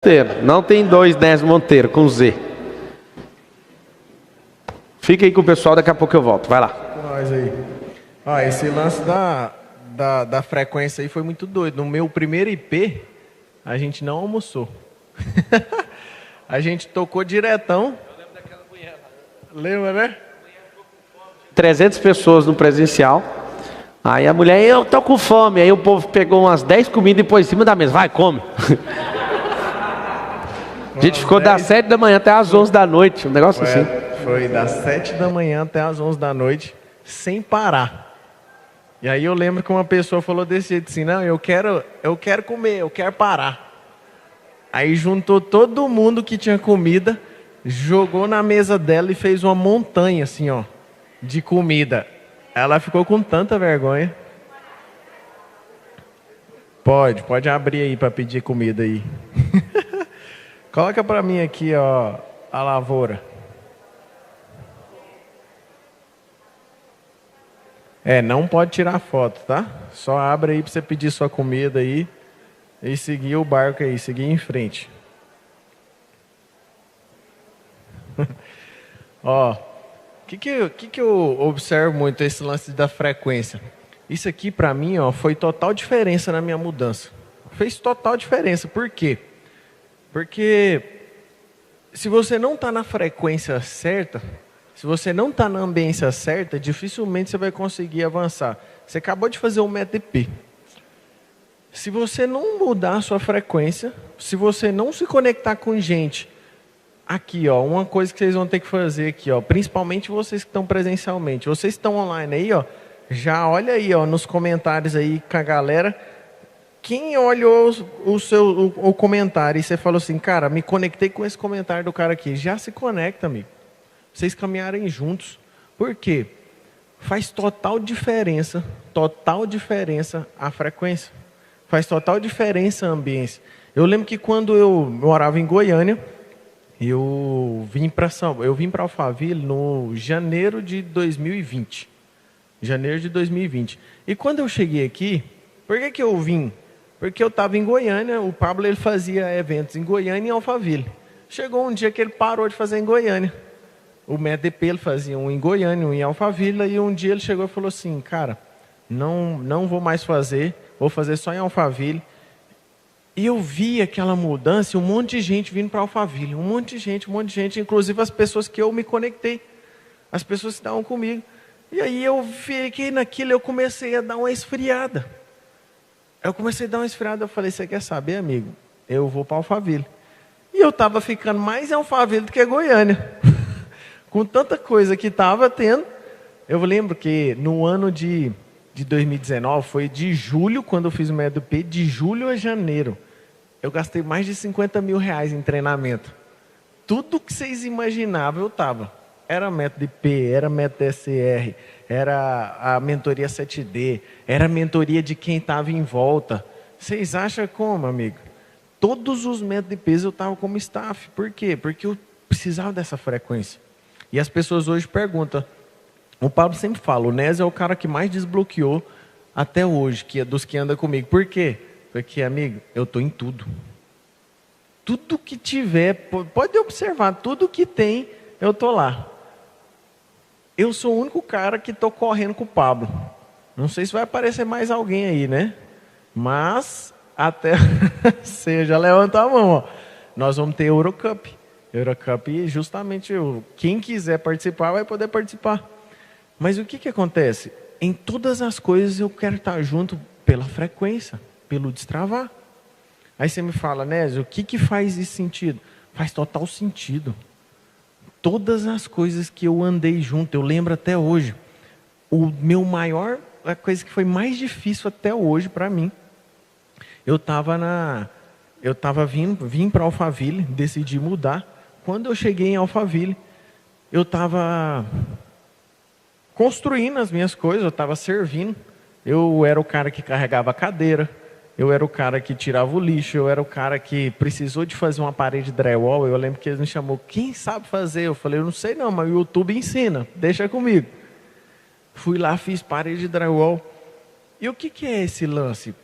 Monteiro. Não tem dois Nézio Monteiro com Z. Fica aí com o pessoal, daqui a pouco eu volto. Vai lá. Com nós aí. Ó, esse lance da frequência aí foi muito doido. No meu primeiro IP, a gente não almoçou. A gente tocou diretão. Eu lembro daquela mulher. Lembra, né? 300 pessoas no presencial. Aí a mulher, eu tô com fome. Aí o povo pegou umas 10 comidas e pôs em cima da mesa. Vai, come. A gente ficou das 7 da manhã até as 11 da noite. Um negócio assim. Foi das 7 da manhã até as 11 da noite, sem parar. E aí eu lembro que uma pessoa falou desse jeito assim, não, eu quero comer, eu quero parar. Aí juntou todo mundo que tinha comida, jogou na mesa dela e fez uma montanha assim, ó, de comida. Ela ficou com tanta vergonha. Pode abrir aí para pedir comida aí. Coloca para mim aqui, ó, a lavoura. Não pode tirar foto, tá? Só abre aí para você pedir sua comida aí e seguir o barco aí, seguir em frente. Ó, o que eu observo muito esse lance da frequência? Isso aqui para mim, ó, foi total diferença na minha mudança. Fez total diferença. Por quê? Porque se você não está na frequência certa, se você não está na ambiência certa, dificilmente você vai conseguir avançar. Você acabou de fazer um MET-DP. Se você não mudar a sua frequência, se você não se conectar com gente, aqui, ó, uma coisa que vocês vão ter que fazer aqui, ó, principalmente vocês que estão presencialmente, vocês estão online aí, ó, já olha aí, ó, nos comentários aí com a galera. Quem olhou o comentário e você falou assim, cara, me conectei com esse comentário do cara aqui, já se conecta, amigo. Vocês caminharem juntos. Por quê? Faz total diferença a frequência. Faz total diferença a ambiência. Eu lembro que quando eu morava em Goiânia, eu vim para Alphaville no janeiro de 2020. Janeiro de 2020. E quando eu cheguei aqui, por que eu vim? Porque eu estava em Goiânia, o Pablo ele fazia eventos em Goiânia e em Alphaville. Chegou um dia que ele parou de fazer em Goiânia. O MET-DP ele fazia um em Goiânia, um em Alphaville, e um dia ele chegou e falou assim, cara, não vou mais fazer, vou fazer só em Alphaville. E eu vi aquela mudança, um monte de gente vindo para Alphaville, um monte de gente, inclusive as pessoas que eu me conectei, as pessoas que estavam comigo. E aí eu fiquei naquilo, eu comecei a dar uma esfriada. Eu falei, você quer saber, amigo? Eu vou para Alphaville. E eu estava ficando mais em Alphaville do que Goiânia. Com tanta coisa que estava tendo. Eu lembro que no ano de 2019, foi de julho, quando eu fiz o MET-DP, de julho a janeiro, eu gastei mais de 50 mil reais em treinamento. Tudo que vocês imaginavam eu estava. Era MET-DP, era MET-DSR, era a mentoria 7D, era a mentoria de quem estava em volta. Vocês acham como, amigo? Todos os MET-DPs eu estava como staff. Por quê? Porque eu precisava dessa frequência. E as pessoas hoje perguntam, o Pablo sempre fala, o Nézio é o cara que mais desbloqueou até hoje, dos que andam comigo. Por quê? Porque, amigo, eu estou em tudo. Tudo que tiver, pode observar, tudo que tem, eu estou lá. Eu sou o único cara que estou correndo com o Pablo. Não sei se vai aparecer mais alguém aí, né? Mas, até você já levanta a mão, ó. Nós vamos ter Eurocup. Eurocup, justamente, quem quiser participar, vai poder participar. Mas o que acontece? Em todas as coisas eu quero estar junto pela frequência, pelo destravar. Aí você me fala, Nézio, o que faz esse sentido? Faz total sentido. Todas as coisas que eu andei junto, eu lembro até hoje. A coisa que foi mais difícil até hoje para mim, vim para Alphaville, decidi mudar. Quando eu cheguei em Alphaville, eu estava construindo as minhas coisas, eu estava servindo. Eu era o cara que carregava a cadeira, eu era o cara que tirava o lixo, eu era o cara que precisou de fazer uma parede de drywall. Eu lembro que eles me chamou, quem sabe fazer? Eu falei, eu não sei não, mas o YouTube ensina, deixa comigo. Fui lá, fiz parede de drywall. E o que é esse lance?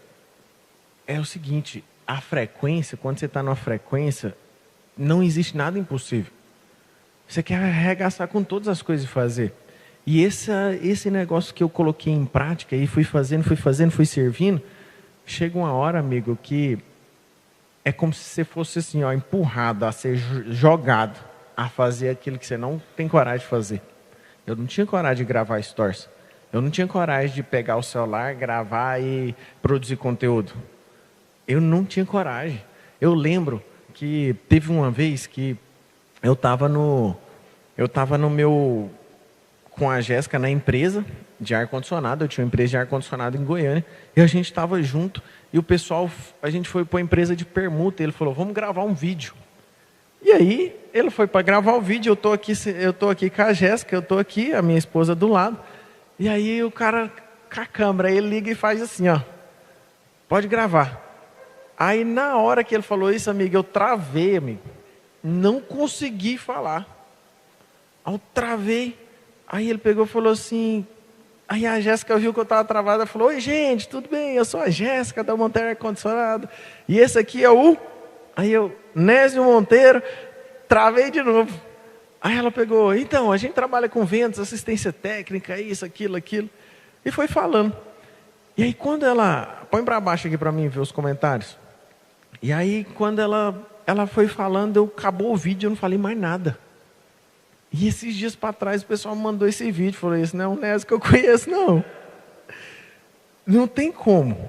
É o seguinte, a frequência, quando você está numa frequência, não existe nada impossível. Você quer arregaçar com todas as coisas e fazer. E esse negócio que eu coloquei em prática e fui fazendo, fui servindo, chega uma hora, amigo, que é como se você fosse assim, ó, empurrado a ser jogado a fazer aquilo que você não tem coragem de fazer. Eu não tinha coragem de gravar stories. Eu não tinha coragem de pegar o celular, gravar e produzir conteúdo. Eu não tinha coragem. Eu lembro que teve uma vez que eu estava com a Jéssica na empresa de ar-condicionado. Eu tinha uma empresa de ar-condicionado em Goiânia. E a gente estava junto. E o pessoal, a gente foi para a empresa de permuta. Ele falou, vamos gravar um vídeo. E aí, ele foi para gravar o vídeo. Eu estou aqui com a Jéssica, eu estou aqui, a minha esposa do lado. E aí o cara, com a câmera, ele liga e faz assim, ó. Pode gravar. Aí na hora que ele falou isso, amigo, eu travei, amigo. Não consegui falar. Eu travei. Aí ele pegou e falou assim... Aí a Jéssica viu que eu estava travada e falou, oi gente, tudo bem? Eu sou a Jéssica da Monteiro Ar-Condicionado. E esse aqui é o... Aí eu, Nésio Monteiro, travei de novo. Aí ela pegou, então, a gente trabalha com vendas, assistência técnica, isso, aquilo. E foi falando. E aí quando ela... Põe para baixo aqui para mim ver os comentários. E aí quando ela foi falando, acabou o vídeo, eu não falei mais nada. E esses dias para trás o pessoal me mandou esse vídeo. Falou, esse não é um Nésio que eu conheço, não. Não tem como.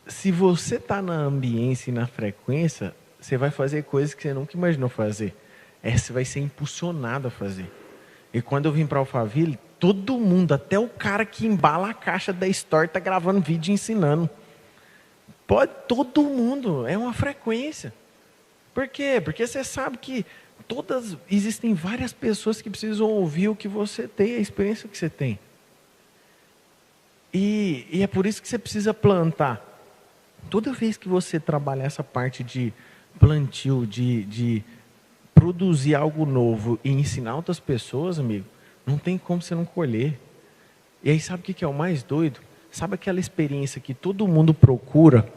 Se você está na ambiência e na frequência, você vai fazer coisas que você nunca imaginou fazer. Você vai ser impulsionado a fazer. E quando eu vim para Alphaville, todo mundo, até o cara que embala a caixa da Store, está gravando vídeo e ensinando. Todo mundo, é uma frequência. Por quê? Porque você sabe que existem várias pessoas que precisam ouvir o que você tem, a experiência que você tem. E é por isso que você precisa plantar. Toda vez que você trabalhar essa parte de plantio, de produzir algo novo e ensinar outras pessoas, amigo, não tem como você não colher. E aí sabe o que é o mais doido? Sabe aquela experiência que todo mundo procura?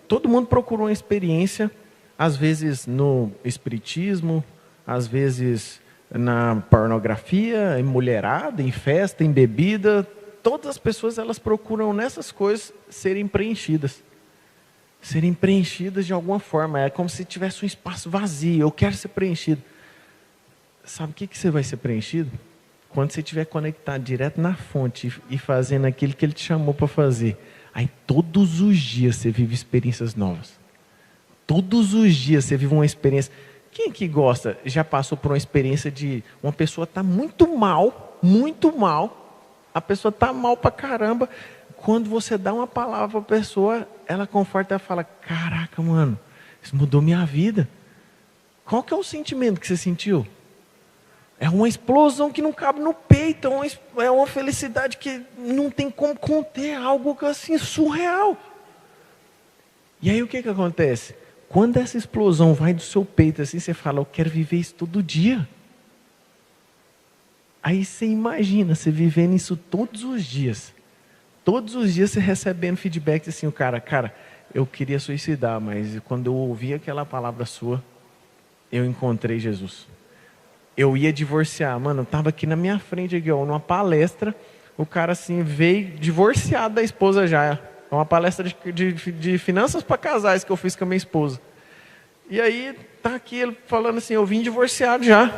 Todo mundo procura uma experiência, às vezes no espiritismo, às vezes na pornografia, em mulherada, em festa, em bebida. Todas as pessoas, elas procuram nessas coisas serem preenchidas. Serem preenchidas de alguma forma. É como se tivesse um espaço vazio. Eu quero ser preenchido. Sabe o que você vai ser preenchido? Quando você estiver conectado direto na fonte e fazendo aquilo que Ele te chamou para fazer. Aí todos os dias você vive experiências novas. Todos os dias você vive uma experiência. Quem que gosta, já passou por uma experiência de uma pessoa estar muito mal, a pessoa está mal pra caramba, quando você dá uma palavra para a pessoa, ela conforta e fala, caraca, mano, isso mudou minha vida. Qual que é o sentimento que você sentiu? É uma explosão que não cabe no peito, é uma felicidade que não tem como conter, algo assim surreal. E aí o que acontece? Quando essa explosão vai do seu peito assim, você fala, eu quero viver isso todo dia. Aí você imagina, você vivendo isso todos os dias. Todos os dias você recebendo feedback assim, o cara, eu queria suicidar, mas quando eu ouvi aquela palavra sua, eu encontrei Jesus. Eu ia divorciar, mano, eu estava aqui na minha frente, aqui, ó, numa palestra, o cara assim veio divorciado da esposa já. É uma palestra de finanças para casais que eu fiz com a minha esposa. E aí, tá aqui ele falando assim, eu vim divorciado já.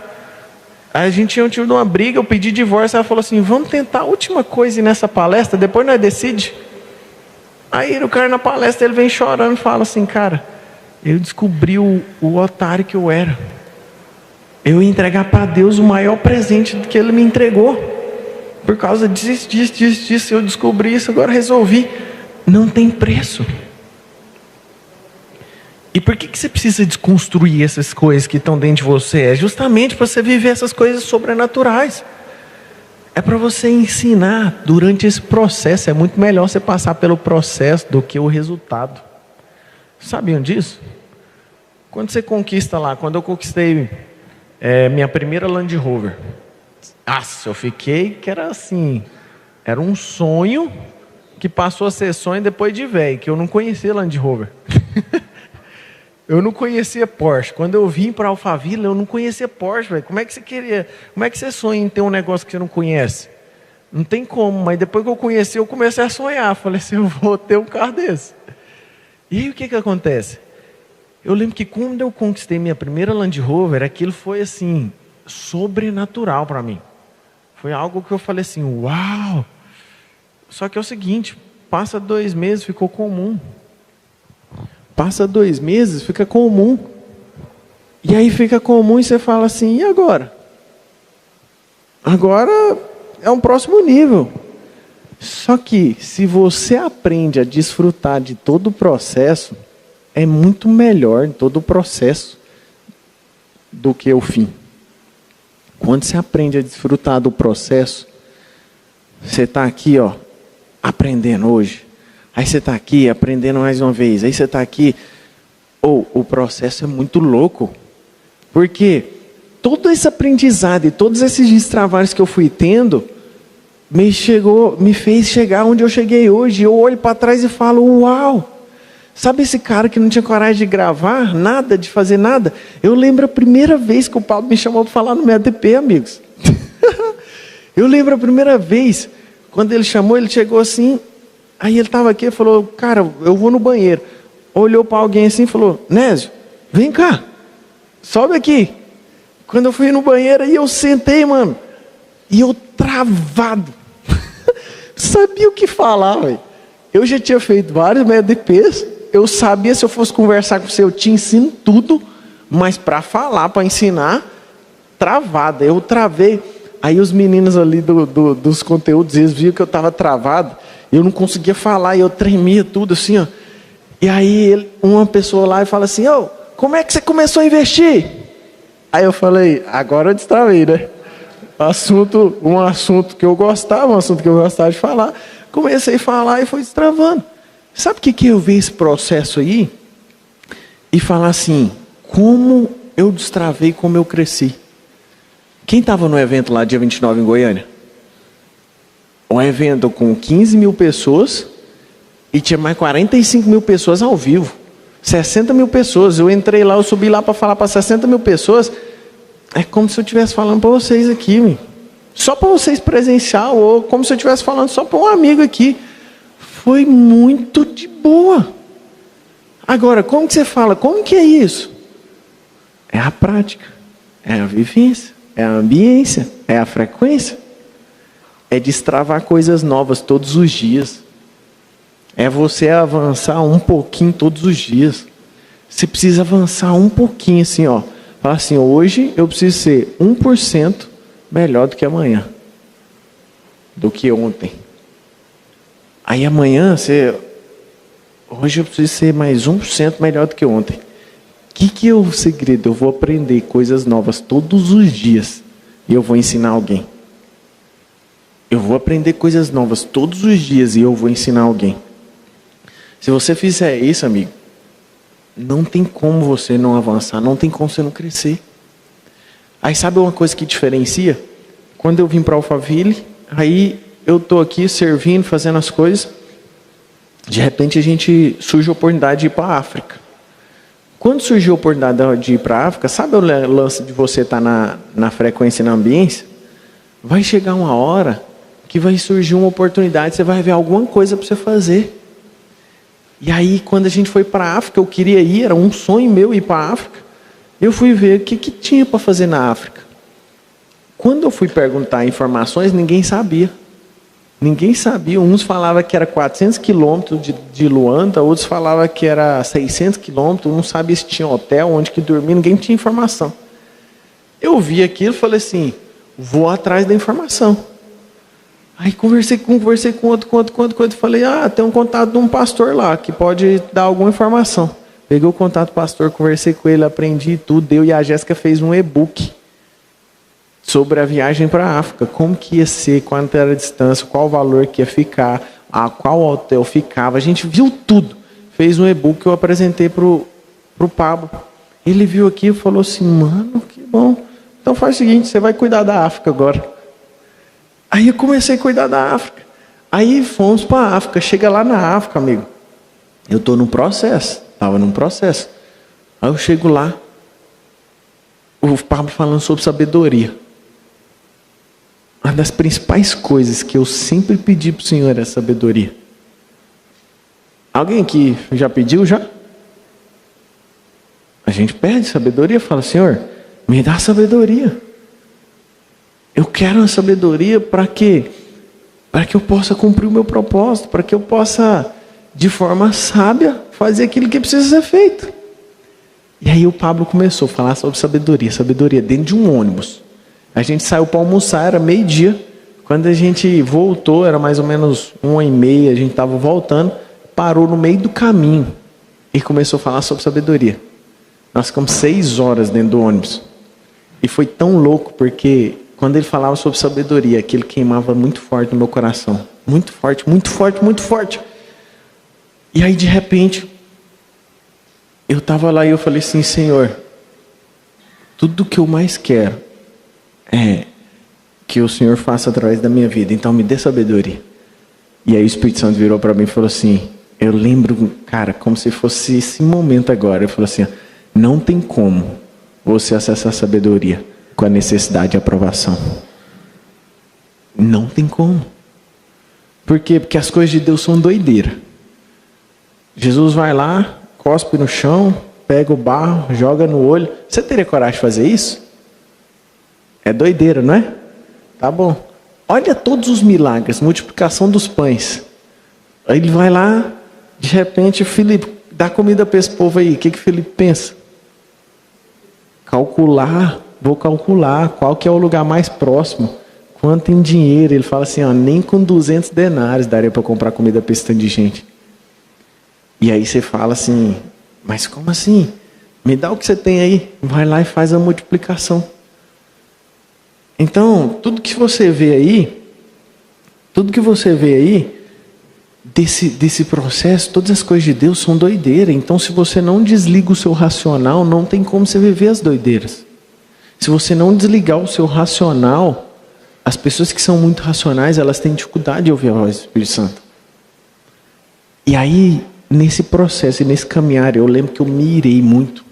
Aí a gente tinha tido uma briga, eu pedi divórcio, ela falou assim, vamos tentar a última coisa nessa palestra, depois nós decide. Aí o cara na palestra, ele vem chorando e fala assim, cara, eu descobri o otário que eu era. Eu ia entregar para Deus o maior presente que Ele me entregou. Por causa disso, eu descobri isso, agora resolvi. Não tem preço. E por que você precisa desconstruir essas coisas que estão dentro de você? É justamente para você viver essas coisas sobrenaturais. É para você ensinar durante esse processo. É muito melhor você passar pelo processo do que o resultado. Sabiam disso? Quando você conquista lá, quando eu conquistei minha primeira Land Rover. Nossa, eu fiquei que era assim. Era um sonho que passou a ser sonho depois de velho, que eu não conhecia Land Rover. Eu não conhecia Porsche. Quando eu vim para Alphaville, eu não conhecia Porsche, velho. Como é que você sonha em ter um negócio que você não conhece? Não tem como, mas depois que eu conheci, eu comecei a sonhar. Falei assim, eu vou ter um carro desse. E aí o que acontece? Eu lembro que quando eu conquistei minha primeira Land Rover, aquilo foi assim, sobrenatural para mim. Foi algo que eu falei assim, uau! Só que é o seguinte, passa 2 meses, ficou comum. Passa 2 meses, fica comum. E aí fica comum e você fala assim, e agora? Agora é um próximo nível. Só que se você aprende a desfrutar de todo o processo, é muito melhor todo o processo do que o fim. Quando você aprende a desfrutar do processo, você está aqui, ó, aprendendo hoje. Aí você está aqui aprendendo mais uma vez. Aí você está aqui. O processo é muito louco. Porque todo esse aprendizado e todos esses destrabalhos que eu fui tendo me fez chegar onde eu cheguei hoje. Eu olho para trás e falo, uau! Sabe esse cara que não tinha coragem de gravar nada, de fazer nada? Eu lembro a primeira vez que o Paulo me chamou para falar no meu ADP, amigos. Eu lembro a primeira vez, quando ele chamou, ele chegou assim, aí ele estava aqui e falou, cara, eu vou no banheiro. Olhou para alguém assim e falou, Nésio, vem cá, sobe aqui. Quando eu fui no banheiro, aí eu sentei, mano, e eu travado. Sabia o que falar, velho. Eu já tinha feito vários ADPs, eu sabia se eu fosse conversar com você, eu te ensino tudo, mas para falar, para ensinar, travada. Eu travei. Aí os meninos ali dos conteúdos, eles viram que eu estava travado, eu não conseguia falar, e eu tremia tudo assim, ó. E aí uma pessoa lá e fala assim, ô, como é que você começou a investir? Aí eu falei, agora eu destravei, né? Um assunto que eu gostava de falar. Comecei a falar e foi destravando. Sabe o que eu vi esse processo aí? E falar assim, como eu destravei, como eu cresci. Quem estava no evento lá, dia 29 em Goiânia? Um evento com 15 mil pessoas e tinha mais 45 mil pessoas ao vivo. 60 mil pessoas. Eu entrei lá, eu subi lá para falar para 60 mil pessoas. É como se eu estivesse falando para vocês aqui, meu. Só para vocês presencial, ou como se eu estivesse falando só para um amigo aqui. Foi muito de boa. Agora, como que você fala? Como que é isso? É a prática, é a vivência, é a ambiência, é a frequência. É destravar coisas novas todos os dias. É você avançar um pouquinho todos os dias. Você precisa avançar um pouquinho assim, ó. Fala assim, hoje eu preciso ser 1% melhor do que amanhã. Do que ontem. Aí amanhã, hoje eu preciso ser mais 1% melhor do que ontem. O que é o segredo? Eu vou aprender coisas novas todos os dias. E eu vou ensinar alguém. Eu vou aprender coisas novas todos os dias e eu vou ensinar alguém. Se você fizer isso, amigo, não tem como você não avançar, não tem como você não crescer. Aí sabe uma coisa que diferencia? Quando eu vim para Alphaville, aí eu estou aqui servindo, fazendo as coisas, de repente surge a oportunidade de ir para a África. Quando surgiu a oportunidade de ir para a África, sabe o lance de você estar na frequência e na ambiência? Vai chegar uma hora que vai surgir uma oportunidade, você vai ver alguma coisa para você fazer. E aí, quando a gente foi para a África, eu queria ir, era um sonho meu ir para a África. Eu fui ver o que tinha para fazer na África. Quando eu fui perguntar informações, ninguém sabia. Ninguém sabia. Uns falavam que era 400 quilômetros de Luanda, outros falavam que era 600 quilômetros, não sabia se tinha hotel, onde que dormia, ninguém tinha informação. Eu vi aquilo e falei assim, vou atrás da informação. Aí conversei com outro, falei, tem um contato de um pastor lá, que pode dar alguma informação. Peguei o contato do pastor, conversei com ele, aprendi tudo, eu e a Jéssica fez um e-book sobre a viagem para a África, como que ia ser, quanto era a distância, qual o valor que ia ficar, a qual hotel ficava, a gente viu tudo. Fez um e-book que eu apresentei pro Pablo. Ele viu aqui e falou assim, mano, que bom. Então faz o seguinte, você vai cuidar da África agora. Aí eu comecei a cuidar da África. Aí fomos para a África. Chega lá na África, amigo. Eu estou num processo. Estava num processo. Aí eu chego lá, o Pablo falando sobre sabedoria. Uma das principais coisas que eu sempre pedi para o Senhor é sabedoria. Alguém aqui já pediu já? A gente pede sabedoria, fala: Senhor, me dá sabedoria. Eu quero uma sabedoria para quê? Para que eu possa cumprir o meu propósito, para que eu possa, de forma sábia, fazer aquilo que precisa ser feito. E aí o Pablo começou a falar sobre sabedoria dentro de um ônibus. A gente saiu para almoçar, era meio-dia. Quando a gente voltou, era mais ou menos 1h30, a gente estava voltando, parou no meio do caminho e começou a falar sobre sabedoria. Nós ficamos 6 horas dentro do ônibus. E foi tão louco, porque quando ele falava sobre sabedoria, aquilo queimava muito forte no meu coração. Muito forte, muito forte, muito forte. E aí, de repente, eu estava lá e eu falei assim: Senhor, tudo que eu mais quero é que o Senhor faça através da minha vida. Então me dê sabedoria. E aí o Espírito Santo virou para mim e falou assim, eu lembro, cara, como se fosse esse momento agora. Ele falou assim: não tem como você acessar a sabedoria com a necessidade de aprovação. Não tem como. Por quê? Porque as coisas de Deus são doideira. Jesus vai lá, cospe no chão, pega o barro, joga no olho. Você teria coragem de fazer isso? É doideira, não é? Tá bom. Olha todos os milagres, multiplicação dos pães. Aí ele vai lá, de repente, Filipe, dá comida para esse povo aí. O que Filipe pensa? Vou calcular qual que é o lugar mais próximo. Quanto em dinheiro? Ele fala assim, ó, nem com 200 denários daria para comprar comida para esse tanto de gente. E aí você fala assim, mas como assim? Me dá o que você tem aí. Vai lá e faz a multiplicação. Então, tudo que você vê aí, desse processo, todas as coisas de Deus são doideira. Então, se você não desliga o seu racional, não tem como você viver as doideiras. Se você não desligar o seu racional, as pessoas que são muito racionais, elas têm dificuldade de ouvir a voz do Espírito Santo. E aí, nesse processo e nesse caminhar, eu lembro que eu me irei muito.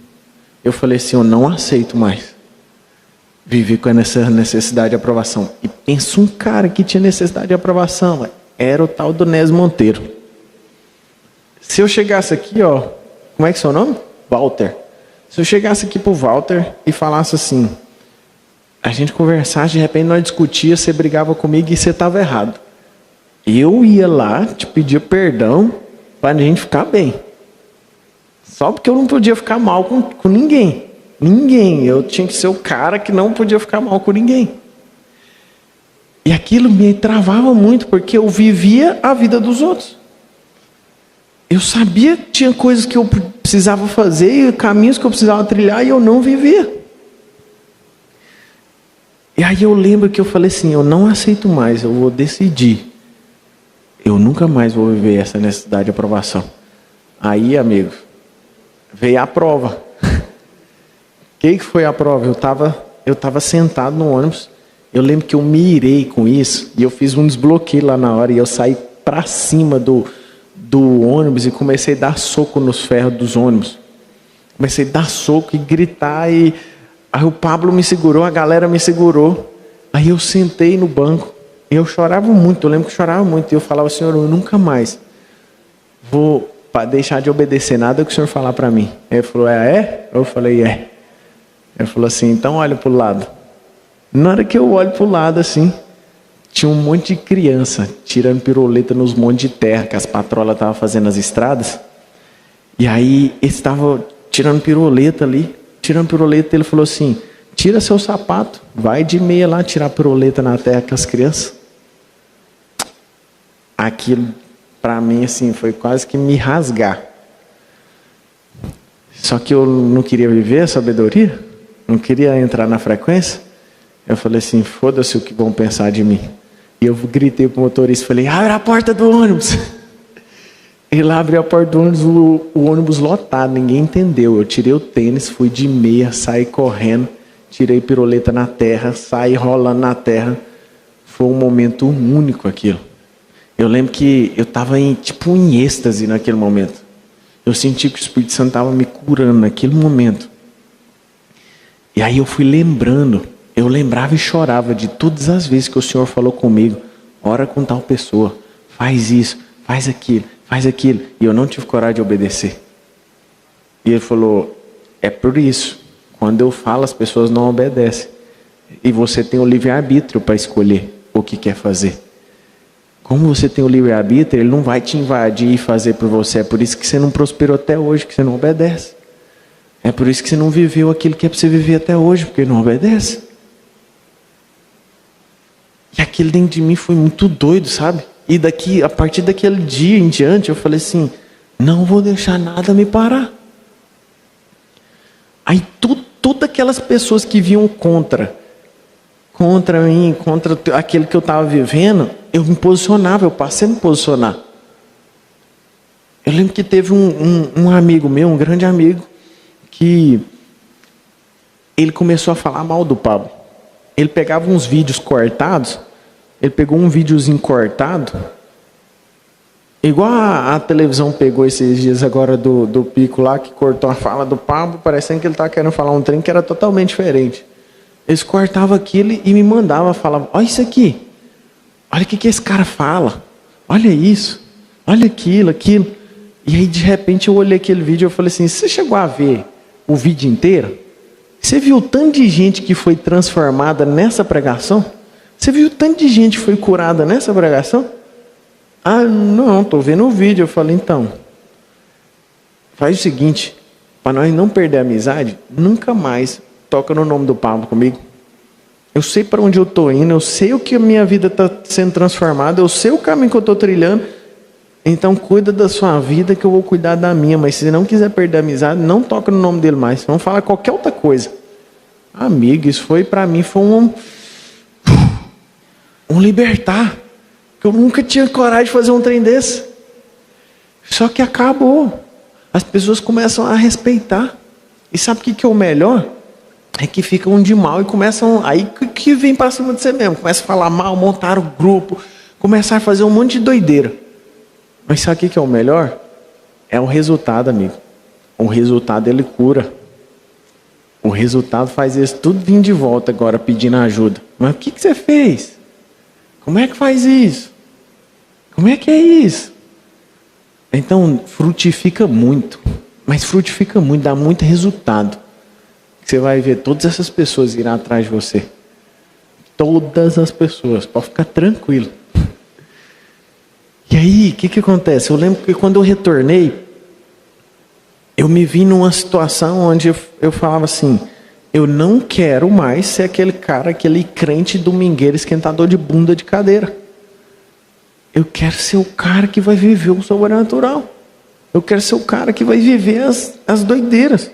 Eu falei assim, eu não aceito mais viver com essa necessidade de aprovação. E pensa um cara que tinha necessidade de aprovação, era o tal do Nésio Monteiro. Se eu chegasse aqui, ó, como é que é o seu nome? Walter. Se eu chegasse aqui pro Walter e falasse assim, a gente conversasse, de repente nós discutia, você brigava comigo e você estava errado. Eu ia lá, te pedir perdão para a gente ficar bem. Só porque eu não podia ficar mal com ninguém. Ninguém. Eu tinha que ser o cara que não podia ficar mal com ninguém. E aquilo me travava muito, porque eu vivia a vida dos outros. Eu sabia que tinha coisas que eu precisava fazer, caminhos que eu precisava trilhar, e eu não vivia. E aí eu lembro que eu falei assim, eu não aceito mais, eu vou decidir. Eu nunca mais vou viver essa necessidade de aprovação. Aí, amigo, veio a prova. O que foi a prova? Eu estava sentado no ônibus. Eu lembro que eu me irei com isso. E eu fiz um desbloqueio lá na hora. E eu saí para cima do ônibus e comecei a dar soco nos ferros dos ônibus. Comecei a dar soco e gritar. E aí o Pablo me segurou, a galera me segurou. Aí eu sentei no banco. E eu chorava muito. Eu lembro que eu chorava muito. E eu falava, Senhor, eu nunca mais vou deixar de obedecer nada que o Senhor falar para mim. Ele falou, é? Eu falei, é. Ele falou assim, então olha para o lado. Na hora que eu olho para o lado assim, tinha um monte de criança tirando piroleta nos montes de terra que as patrolas estavam fazendo nas estradas. E aí eles estavam tirando piroleta ali. Tirando piroleta, ele falou assim, tira seu sapato, vai de meia lá tirar piroleta na terra com as crianças. Aquilo para mim assim foi quase que me rasgar. Só que eu não queria viver a sabedoria. Não queria entrar na frequência. Eu falei assim, foda-se o que vão pensar de mim. E eu gritei pro motorista, falei, abre a porta do ônibus. Ele abriu a porta do ônibus, o ônibus lotado, ninguém entendeu. Eu tirei o tênis, fui de meia, saí correndo, tirei piroleta na terra, saí rolando na terra. Foi um momento único aquilo. Eu lembro que eu estava em êxtase naquele momento. Eu senti que o Espírito Santo estava me curando naquele momento. E aí eu fui lembrando, eu lembrava e chorava de todas as vezes que o Senhor falou comigo: ora com tal pessoa, faz isso, faz aquilo, faz aquilo. E eu não tive coragem de obedecer. E ele falou: é por isso, quando eu falo as pessoas não obedecem. E você tem o livre-arbítrio para escolher o que quer fazer. Como você tem o livre-arbítrio, ele não vai te invadir e fazer por você. É por isso que você não prosperou até hoje, que você não obedece. É por isso que você não viveu aquilo que é para você viver até hoje, porque não obedece. E aquilo dentro de mim foi muito doido, sabe? E a partir daquele dia em diante, eu falei assim: não vou deixar nada me parar. Aí todas aquelas pessoas que vinham contra mim, contra aquilo que eu estava vivendo, eu me posicionava, eu passei a me posicionar. Eu lembro que teve um amigo meu, um grande amigo, que ele começou a falar mal do Pablo. Ele pegava uns vídeos cortados, ele pegou um videozinho cortado, igual a televisão pegou esses dias agora do Pico lá, que cortou a fala do Pablo, parecendo que ele estava querendo falar um trem que era totalmente diferente. Eles cortavam aquilo e me mandavam, falavam: olha isso aqui, olha o que esse cara fala, olha isso, olha aquilo. E aí de repente eu olhei aquele vídeo e eu falei assim: você chegou a ver o vídeo inteiro? Você viu o tanto de gente que foi transformada nessa pregação? Você viu o tanto de gente que foi curada nessa pregação? Ah, não, estou vendo o vídeo. Eu falei: então, faz o seguinte, para nós não perder a amizade, nunca mais toca no nome do Pablo comigo. Eu sei para onde eu estou indo, eu sei o que a minha vida está sendo transformada, eu sei o caminho que eu estou trilhando. Então cuida da sua vida que eu vou cuidar da minha. Mas se não quiser perder a amizade, não toca no nome dele mais. Não fala qualquer outra coisa. Amigo, isso foi para mim, foi um libertar. Eu nunca tinha coragem de fazer um trem desse. Só que acabou. As pessoas começam a respeitar. E sabe o que é o melhor? É que ficam de mal e começam... Aí que vem para cima de você mesmo. Começa a falar mal, montar o grupo, começar a fazer um monte de doideira. Mas sabe o que é o melhor? É o resultado, amigo. O resultado ele cura. O resultado faz isso tudo vir de volta agora pedindo ajuda. Mas o que você fez? Como é que faz isso? Como é que é isso? Então frutifica muito. Mas frutifica muito, dá muito resultado. Você vai ver todas essas pessoas irem atrás de você. Todas as pessoas. Pode ficar tranquilo. E aí, o que acontece? Eu lembro que quando eu retornei, eu me vi numa situação onde eu falava assim: eu não quero mais ser aquele cara, aquele crente domingueiro esquentador de bunda de cadeira. Eu quero ser o cara que vai viver o sobrenatural. Eu quero ser o cara que vai viver as doideiras.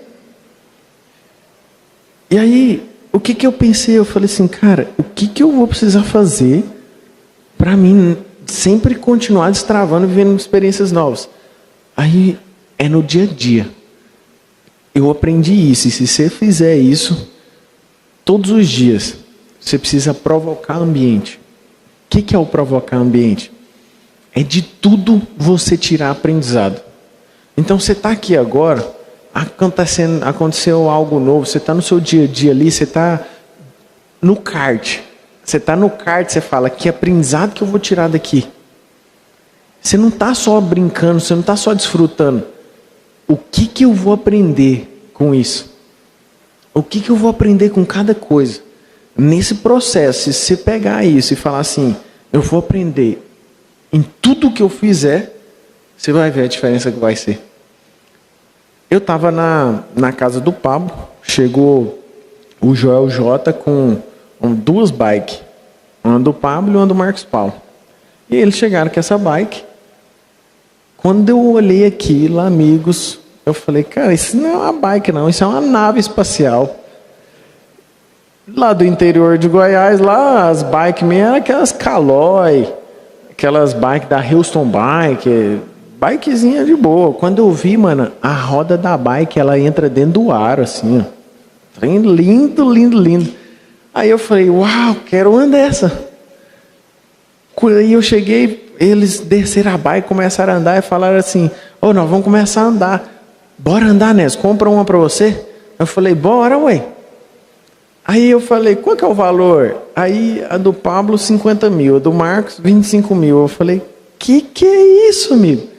E aí, o que eu pensei? Eu falei assim: cara, o que eu vou precisar fazer para mim sempre continuar destravando e vivendo experiências novas? Aí é no dia a dia. Eu aprendi isso. E se você fizer isso todos os dias, você precisa provocar ambiente. O que é o provocar ambiente? É de tudo você tirar aprendizado. Então você está aqui agora, aconteceu algo novo, você está no seu dia a dia ali, você está no kart. Você está no kart, você fala: que aprendizado que eu vou tirar daqui? Você não está só brincando, você não está só desfrutando. O que eu vou aprender com isso? O que eu vou aprender com cada coisa? Nesse processo, se você pegar isso e falar assim: eu vou aprender em tudo que eu fizer, você vai ver a diferença que vai ser. Eu estava na casa do Pablo, chegou o Joel J com duas bikes, uma do Pablo e uma do Marcos Paulo. E eles chegaram com essa bike. Quando eu olhei aquilo, amigos, eu falei: cara, isso não é uma bike não, isso é uma nave espacial. Lá do interior de Goiás, lá as bikes minhas eram aquelas Caloi, aquelas bikes da Houston Bike, bikezinha de boa. Quando eu vi, mano, a roda da bike, ela entra dentro do ar, assim, ó. Trem lindo, lindo, lindo. Aí eu falei: uau, quero uma dessa. Aí eu cheguei, eles desceram a bike, começaram a andar e falaram assim: ô, nós vamos começar a andar. Bora andar, Nes, compra uma para você. Eu falei: bora, ué. Aí eu falei: qual que é o valor? Aí a do Pablo, 50 mil, a do Marcos, 25 mil. Eu falei: que é isso, amigo?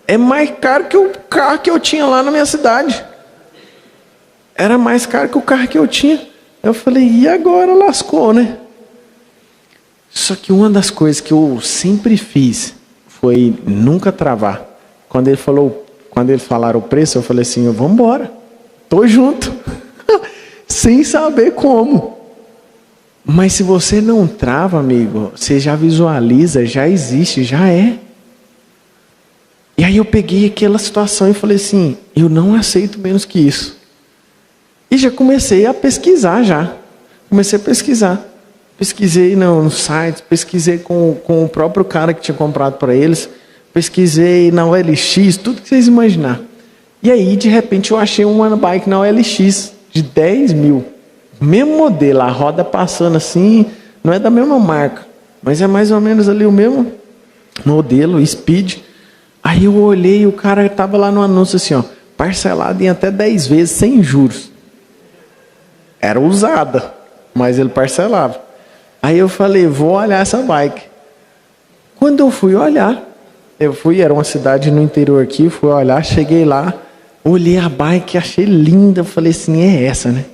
É mais caro que o carro que eu tinha lá na minha cidade. Era mais caro que o carro que eu tinha. Eu falei: e agora lascou, né? Só que uma das coisas que eu sempre fiz foi nunca travar. Quando eles falaram o preço, eu falei assim: vamos embora, tô junto. Sem saber como. Mas se você não trava, amigo, você já visualiza, já existe, já é. E aí eu peguei aquela situação e falei assim: eu não aceito menos que isso. E já comecei a pesquisar já. Comecei a pesquisar. Pesquisei no site, pesquisei com o próprio cara que tinha comprado para eles. Pesquisei na OLX, tudo que vocês imaginar. E aí, de repente, eu achei uma bike na OLX de 10 mil. Mesmo modelo, a roda passando assim, não é da mesma marca, mas é mais ou menos ali o mesmo modelo, Speed. Aí eu olhei, o cara estava lá no anúncio assim, ó, parcelado em até 10 vezes, sem juros. Era usada, mas ele parcelava. Aí eu falei: vou olhar essa bike. Quando eu fui olhar, era uma cidade no interior aqui, fui olhar, cheguei lá, olhei a bike, achei linda, falei assim: é essa, né?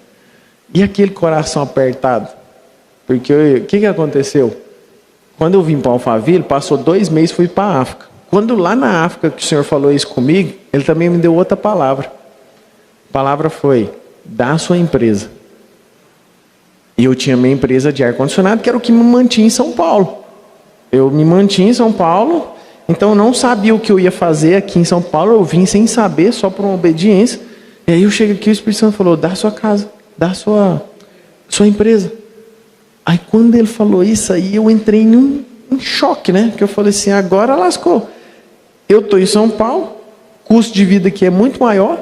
E aquele coração apertado? Porque o que aconteceu? Quando eu vim para Alphaville, passou 2 meses, fui para a África. Quando lá na África que o Senhor falou isso comigo, Ele também me deu outra palavra. A palavra foi: dá a sua empresa. E eu tinha minha empresa de ar-condicionado, que era o que me mantinha em São Paulo. Eu me mantinha em São Paulo, então eu não sabia o que eu ia fazer aqui em São Paulo. Eu vim sem saber, só por uma obediência. E aí eu chego aqui, o Espírito Santo falou: dá a sua casa, dá a sua empresa. Aí quando ele falou isso aí, eu entrei em um choque, né? Porque eu falei assim: agora lascou. Eu estou em São Paulo, custo de vida aqui é muito maior.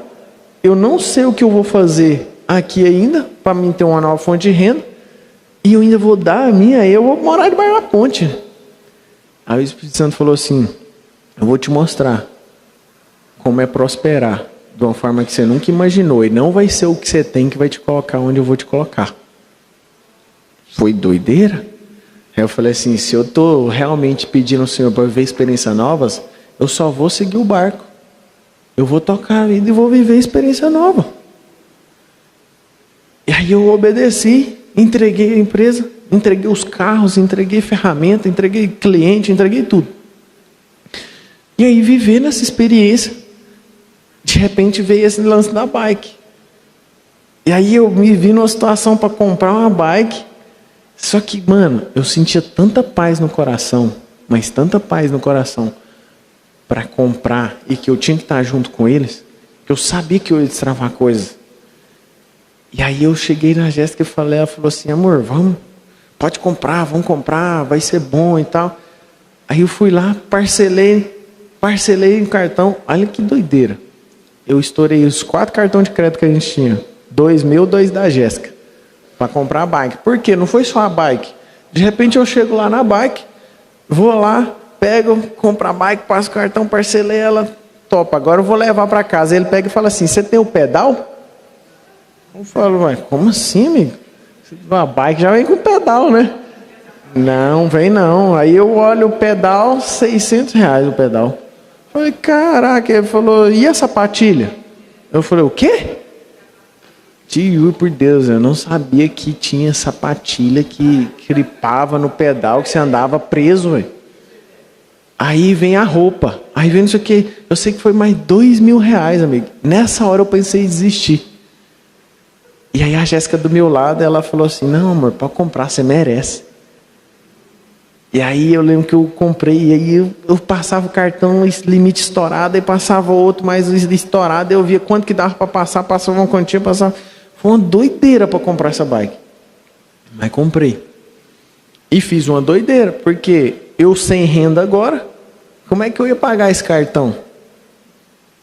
Eu não sei o que eu vou fazer aqui ainda, para mim ter uma nova fonte de renda. E eu ainda vou dar a minha, eu vou morar debaixo da ponte. Aí o Espírito Santo falou assim: eu vou te mostrar como é prosperar de uma forma que você nunca imaginou. E não vai ser o que você tem que vai te colocar onde eu vou te colocar. Foi doideira. Aí eu falei assim: se eu estou realmente pedindo ao Senhor para viver experiências novas, eu só vou seguir o barco. Eu vou tocar a vida e vou viver experiência nova. E aí eu obedeci, entreguei a empresa, entreguei os carros, entreguei ferramenta, entreguei cliente, entreguei tudo. E aí viver nessa experiência, de repente veio esse lance da bike. E aí eu me vi numa situação para comprar uma bike. Só que, mano, eu sentia tanta paz no coração, mas tanta paz no coração, para comprar, e que eu tinha que estar junto com eles, que eu sabia que eu ia destravar coisas. E aí eu cheguei na Jéssica e falei, ela falou assim: amor, vamos, pode comprar, vamos comprar, vai ser bom e tal. Aí eu fui lá, parcelei em cartão. Olha que doideira. Eu estourei os 4 cartões de crédito que a gente tinha, 2 meu, 2 da Jéssica, para comprar a bike. Por quê? Não foi só a bike. De repente eu chego lá na bike, vou lá, pego, compro a bike, passo o cartão, parcelei ela, topa, agora eu vou levar para casa. Ele pega e fala assim: você tem o pedal? Eu falo: ué, como assim, amigo? A bike já vem com pedal, né? Não, vem não. Aí eu olho o pedal, R$600 o pedal. Eu falei: caraca. Ele falou: e a sapatilha? Eu falei: o quê? Te juro por Deus, eu não sabia que tinha sapatilha que gripava no pedal, que você andava preso, velho. Aí vem a roupa, aí vem não sei o que. Eu sei que foi mais R$2.000, amigo. Nessa hora eu pensei em desistir. E aí a Jéssica do meu lado, ela falou assim: não, amor, pode comprar, você merece. E aí eu lembro que eu comprei, e aí eu passava o cartão limite estourado, aí passava outro mais estourado, eu via quanto que dava para passar, passava uma quantia, passava. Foi uma doideira para comprar essa bike. Mas comprei. E fiz uma doideira, porque eu sem renda agora, como é que eu ia pagar esse cartão?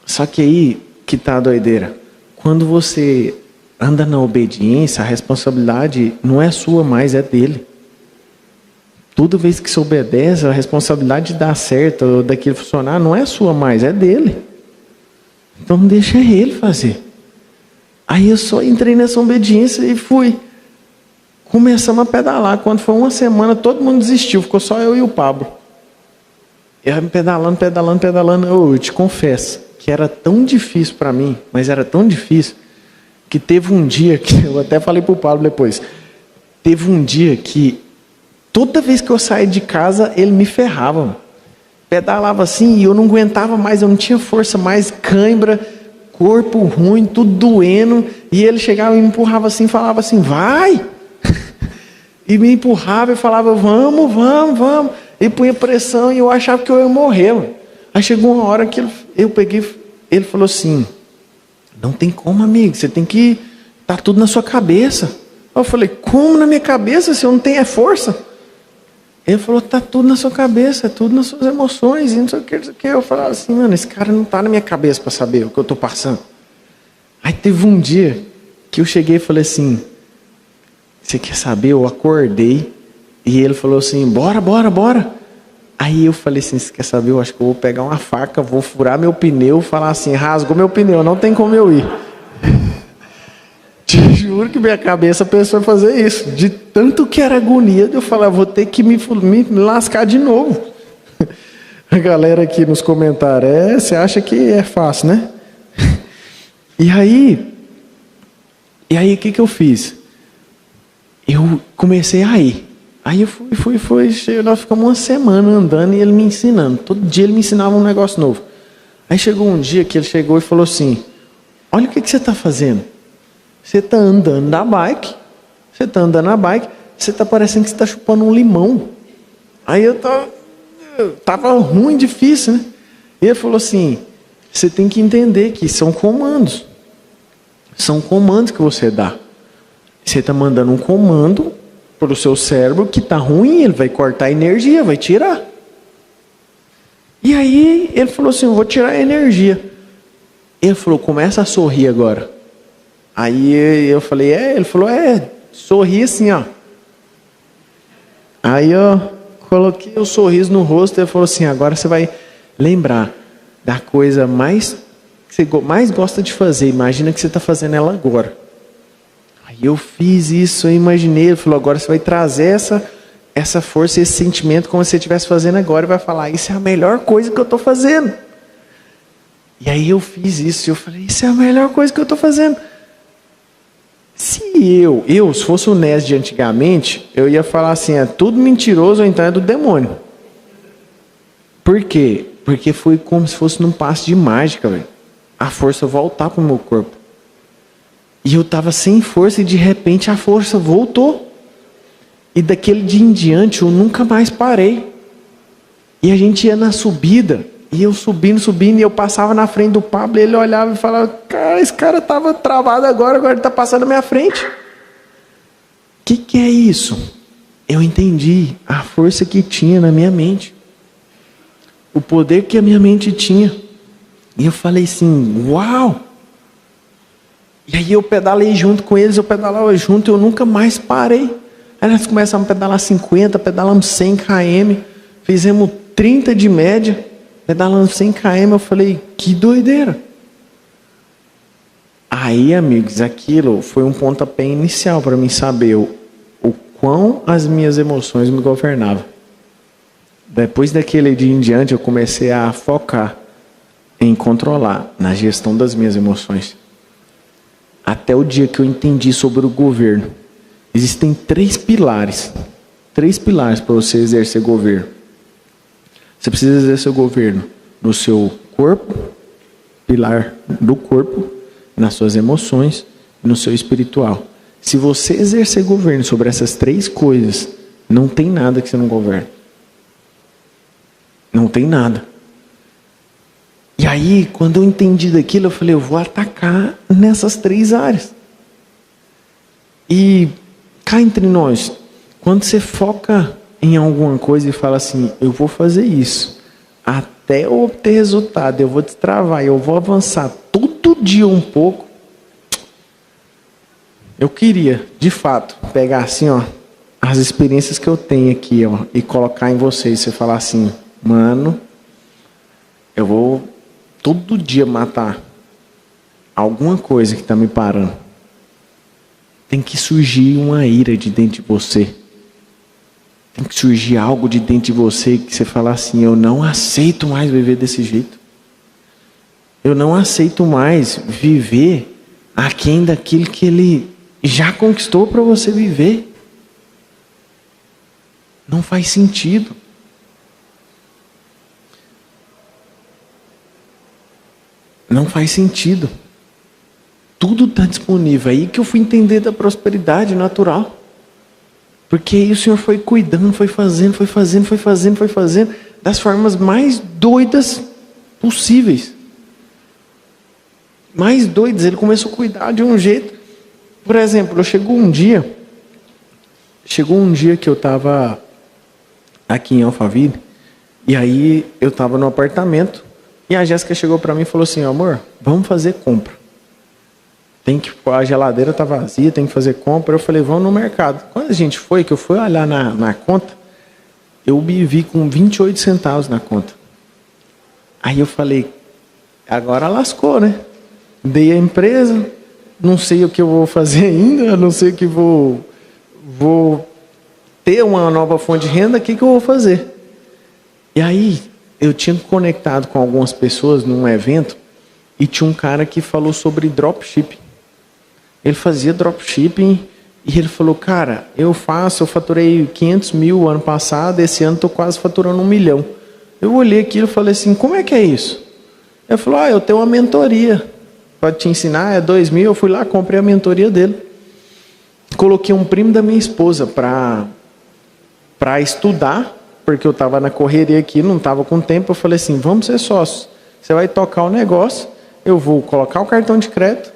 Só que aí que tá a doideira. Quando você anda na obediência, a responsabilidade não é sua mais, é dele. toda vez que você obedece, a responsabilidade de dar certo, ou daquilo funcionar, não é sua mais, é dele. Então deixa ele fazer. Aí eu só entrei nessa obediência e fui. Começamos a pedalar. Quando foi uma semana, todo mundo desistiu. Ficou só eu e o Pablo. Eu pedalando. Eu te confesso que era tão difícil para mim, mas era tão difícil, que teve um dia que eu até falei para o Pablo depois. Teve um dia que toda vez que eu saía de casa, ele me ferrava. Pedalava assim e eu não aguentava mais, eu não tinha força mais, cãibra, corpo ruim, tudo doendo. E ele chegava e me empurrava assim, falava assim, vai! E me empurrava e falava, vamos. E punha pressão e eu achava que eu ia morrer. Mano. Aí chegou uma hora que eu peguei, ele falou assim, não tem como, amigo, você tem que, tá tudo na sua cabeça. Eu falei, como na minha cabeça se eu não tenho força? Ele falou, tá tudo na sua cabeça, é tudo nas suas emoções, e não sei o que. Eu falava assim, mano, esse cara não tá na minha cabeça para saber o que eu tô passando. Aí teve um dia que eu cheguei e falei assim, você quer saber? Eu acordei e ele falou assim, bora. Aí eu falei assim, você quer saber? Eu acho que eu vou pegar uma faca, vou furar meu pneu, falar assim, rasgou meu pneu, não tem como eu ir. Te juro que minha cabeça pensou em fazer isso. De tanto que era agonia, eu falei, vou ter que me lascar de novo. A galera aqui nos comentários, você acha que é fácil, né? E aí o que eu fiz? Eu comecei a ir. Aí eu fui, nós ficamos uma semana andando e ele me ensinando. Todo dia ele me ensinava um negócio novo. Aí chegou um dia que ele chegou e falou assim, olha o que você está fazendo. Você está andando na bike, você está parecendo que você está chupando um limão. Aí eu tava ruim, difícil, né? E ele falou assim, você tem que entender que são comandos. São comandos que você dá. Você está mandando um comando para o seu cérebro que está ruim, ele vai cortar a energia, vai tirar. E aí ele falou assim, eu vou tirar a energia. Ele falou, começa a sorrir agora. Aí eu falei, ele falou, sorri assim, ó. Aí eu coloquei o sorriso no rosto e ele falou assim, agora você vai lembrar da coisa que você mais gosta de fazer, imagina que você está fazendo ela agora. Aí eu fiz isso, eu imaginei, ele falou, agora você vai trazer essa força, esse sentimento como se você estivesse fazendo agora e vai falar, isso é a melhor coisa que eu estou fazendo. E aí eu fiz isso, eu falei, isso é a melhor coisa que eu estou fazendo. Se se fosse o Nés de antigamente, eu ia falar assim, é tudo mentiroso ou então é do demônio. Por quê? Porque foi como se fosse num passe de mágica, velho. A força voltar para o meu corpo. E eu estava sem força e de repente a força voltou. E daquele dia em diante eu nunca mais parei. E a gente ia na subida, e eu subindo, e eu passava na frente do Pablo, e ele olhava e falava, cara, esse cara estava travado agora ele está passando na minha frente. O que é isso? Eu entendi a força que tinha na minha mente. O poder que a minha mente tinha. E eu falei assim, uau! E aí eu pedalei junto com eles, eu pedalava junto, eu nunca mais parei. Aí nós começamos a pedalar 50, pedalamos 100 km, fizemos 30 de média, pedalando 100 km, eu falei, que doideira. Aí, amigos, aquilo foi um pontapé inicial para mim saber o quão as minhas emoções me governavam. Depois daquele dia em diante, eu comecei a focar em controlar, na gestão das minhas emoções. Até o dia que eu entendi sobre o governo. Existem 3 pilares. 3 pilares para você exercer governo. Você precisa exercer o governo no seu corpo, pilar do corpo, nas suas emoções e no seu espiritual. Se você exercer governo sobre essas 3 coisas, não tem nada que você não governe. Não tem nada. E aí, quando eu entendi daquilo, eu falei, eu vou atacar nessas 3 áreas. E cá entre nós, quando você foca em alguma coisa e fala assim, eu vou fazer isso, até eu obter resultado, eu vou destravar, eu vou avançar todo dia um pouco. Eu queria, de fato, pegar assim, ó, as experiências que eu tenho aqui, ó, e colocar em vocês, você falar assim, mano, eu vou todo dia matar alguma coisa que está me parando. Tem que surgir uma ira de dentro de você. Tem que surgir algo de dentro de você que você fala assim, eu não aceito mais viver desse jeito. Eu não aceito mais viver aquém daquilo que Ele já conquistou para você viver. Não faz sentido. Não faz sentido. Tudo está disponível. Aí que eu fui entender da prosperidade natural. Porque aí o Senhor foi cuidando, foi fazendo das formas mais doidas possíveis. Mais doidas. Ele começou a cuidar de um jeito. Por exemplo, chegou um dia que eu estava aqui em Alphaville, e aí eu estava no apartamento, e a Jéssica chegou para mim e falou assim, amor, vamos fazer compra. A geladeira está vazia, tem que fazer compra. Eu falei, vamos no mercado. Quando a gente foi, que eu fui olhar na conta, eu me vi com 28 centavos na conta. Aí eu falei, agora lascou, né? Dei a empresa, não sei o que eu vou fazer ainda, não sei o que vou ter uma nova fonte de renda, o que eu vou fazer? E aí, eu tinha conectado com algumas pessoas num evento, e tinha um cara que falou sobre dropshipping. Ele fazia dropshipping, e ele falou, cara, eu faturei 500 mil ano passado, esse ano estou quase faturando 1 milhão. Eu olhei aquilo e falei assim, como é que é isso? Ele falou, eu tenho uma mentoria, pode te ensinar, é 2 mil, eu fui lá, comprei a mentoria dele. Coloquei um primo da minha esposa para estudar, porque eu estava na correria aqui, não estava com tempo. Eu falei assim, vamos ser sócios. Você vai tocar o negócio, eu vou colocar o cartão de crédito,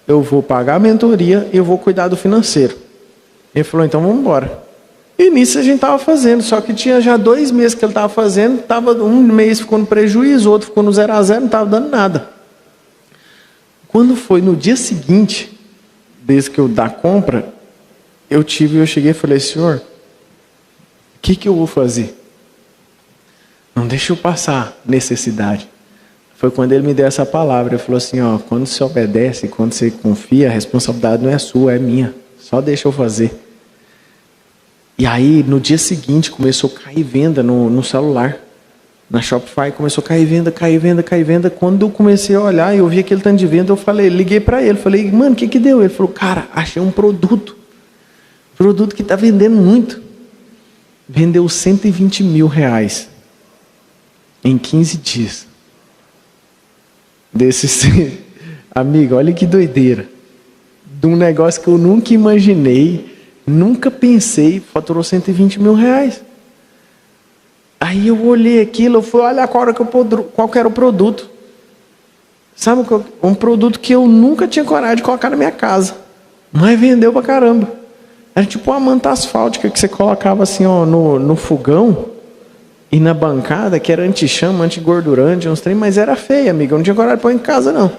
eu vou pagar a mentoria e eu vou cuidar do financeiro. Ele falou, então vamos embora. E nisso a gente estava fazendo, só que tinha já 2 meses que ele estava fazendo, um mês ficou no prejuízo, outro ficou no 0 a 0, não estava dando nada. Quando foi no dia seguinte, desde que eu da compra, eu cheguei e falei, Senhor, o que eu vou fazer? Não deixa eu passar necessidade. Foi quando ele me deu essa palavra. Ele falou assim, quando você obedece, quando você confia, a responsabilidade não é sua, é minha. Só deixa eu fazer. E aí, no dia seguinte, começou a cair venda no celular. Na Shopify começou a cair venda. Quando eu comecei a olhar, eu vi aquele tanto de venda, liguei para ele. Falei, mano, o que deu? Ele falou, cara, achei um produto. Produto que está vendendo muito. Vendeu 120 mil reais. Em 15 dias. Amigo, olha que doideira. De um negócio que eu nunca imaginei, nunca pensei, faturou 120 mil reais. Aí eu olhei aquilo, eu fui olhar qual que era o produto. Sabe, um produto que eu nunca tinha coragem de colocar na minha casa. Mas vendeu pra caramba. Era tipo uma manta asfáltica que você colocava assim, no fogão. E na bancada, que era anti-chama, anti-gordurante, uns trem, mas era feia, amiga. Eu não tinha coragem de pôr em casa, não.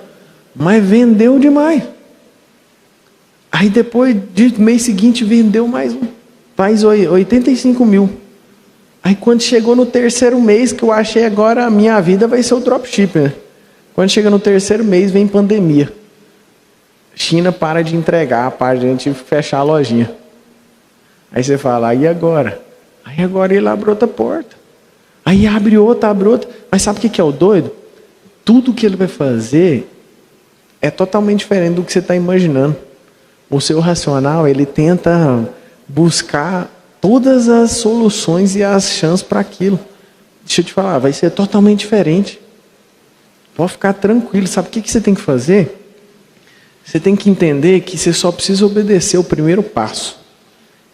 Mas vendeu demais. Aí depois, de mês seguinte, vendeu mais 85 mil. Aí quando chegou no 3º mês, que eu achei agora a minha vida vai ser o dropshipping, né? Quando chega no 3º mês, vem pandemia. China para de entregar, para de a gente fechar a lojinha. Aí você fala, e agora? Aí agora ele abre outra porta. Aí abre outra. Mas sabe o que é o doido? Tudo que ele vai fazer é totalmente diferente do que você está imaginando. O seu racional, ele tenta buscar todas as soluções e as chances para aquilo. Deixa eu te falar, vai ser totalmente diferente. Pode ficar tranquilo. Sabe o que você tem que fazer? Você tem que entender que você só precisa obedecer o primeiro passo.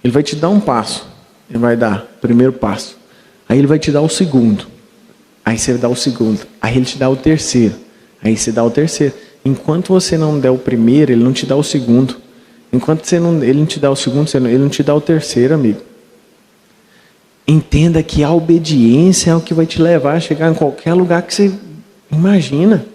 Ele vai te dar um passo. Ele vai dar o primeiro passo. Aí ele vai te dar o segundo. Aí você dá o segundo. Aí ele te dá o terceiro. Aí você dá o terceiro. Enquanto você não der o primeiro, ele não te dá o segundo. Enquanto ele não te dá o segundo, ele não te dá o terceiro, amigo. Entenda que a obediência é o que vai te levar a chegar em qualquer lugar que você imagina.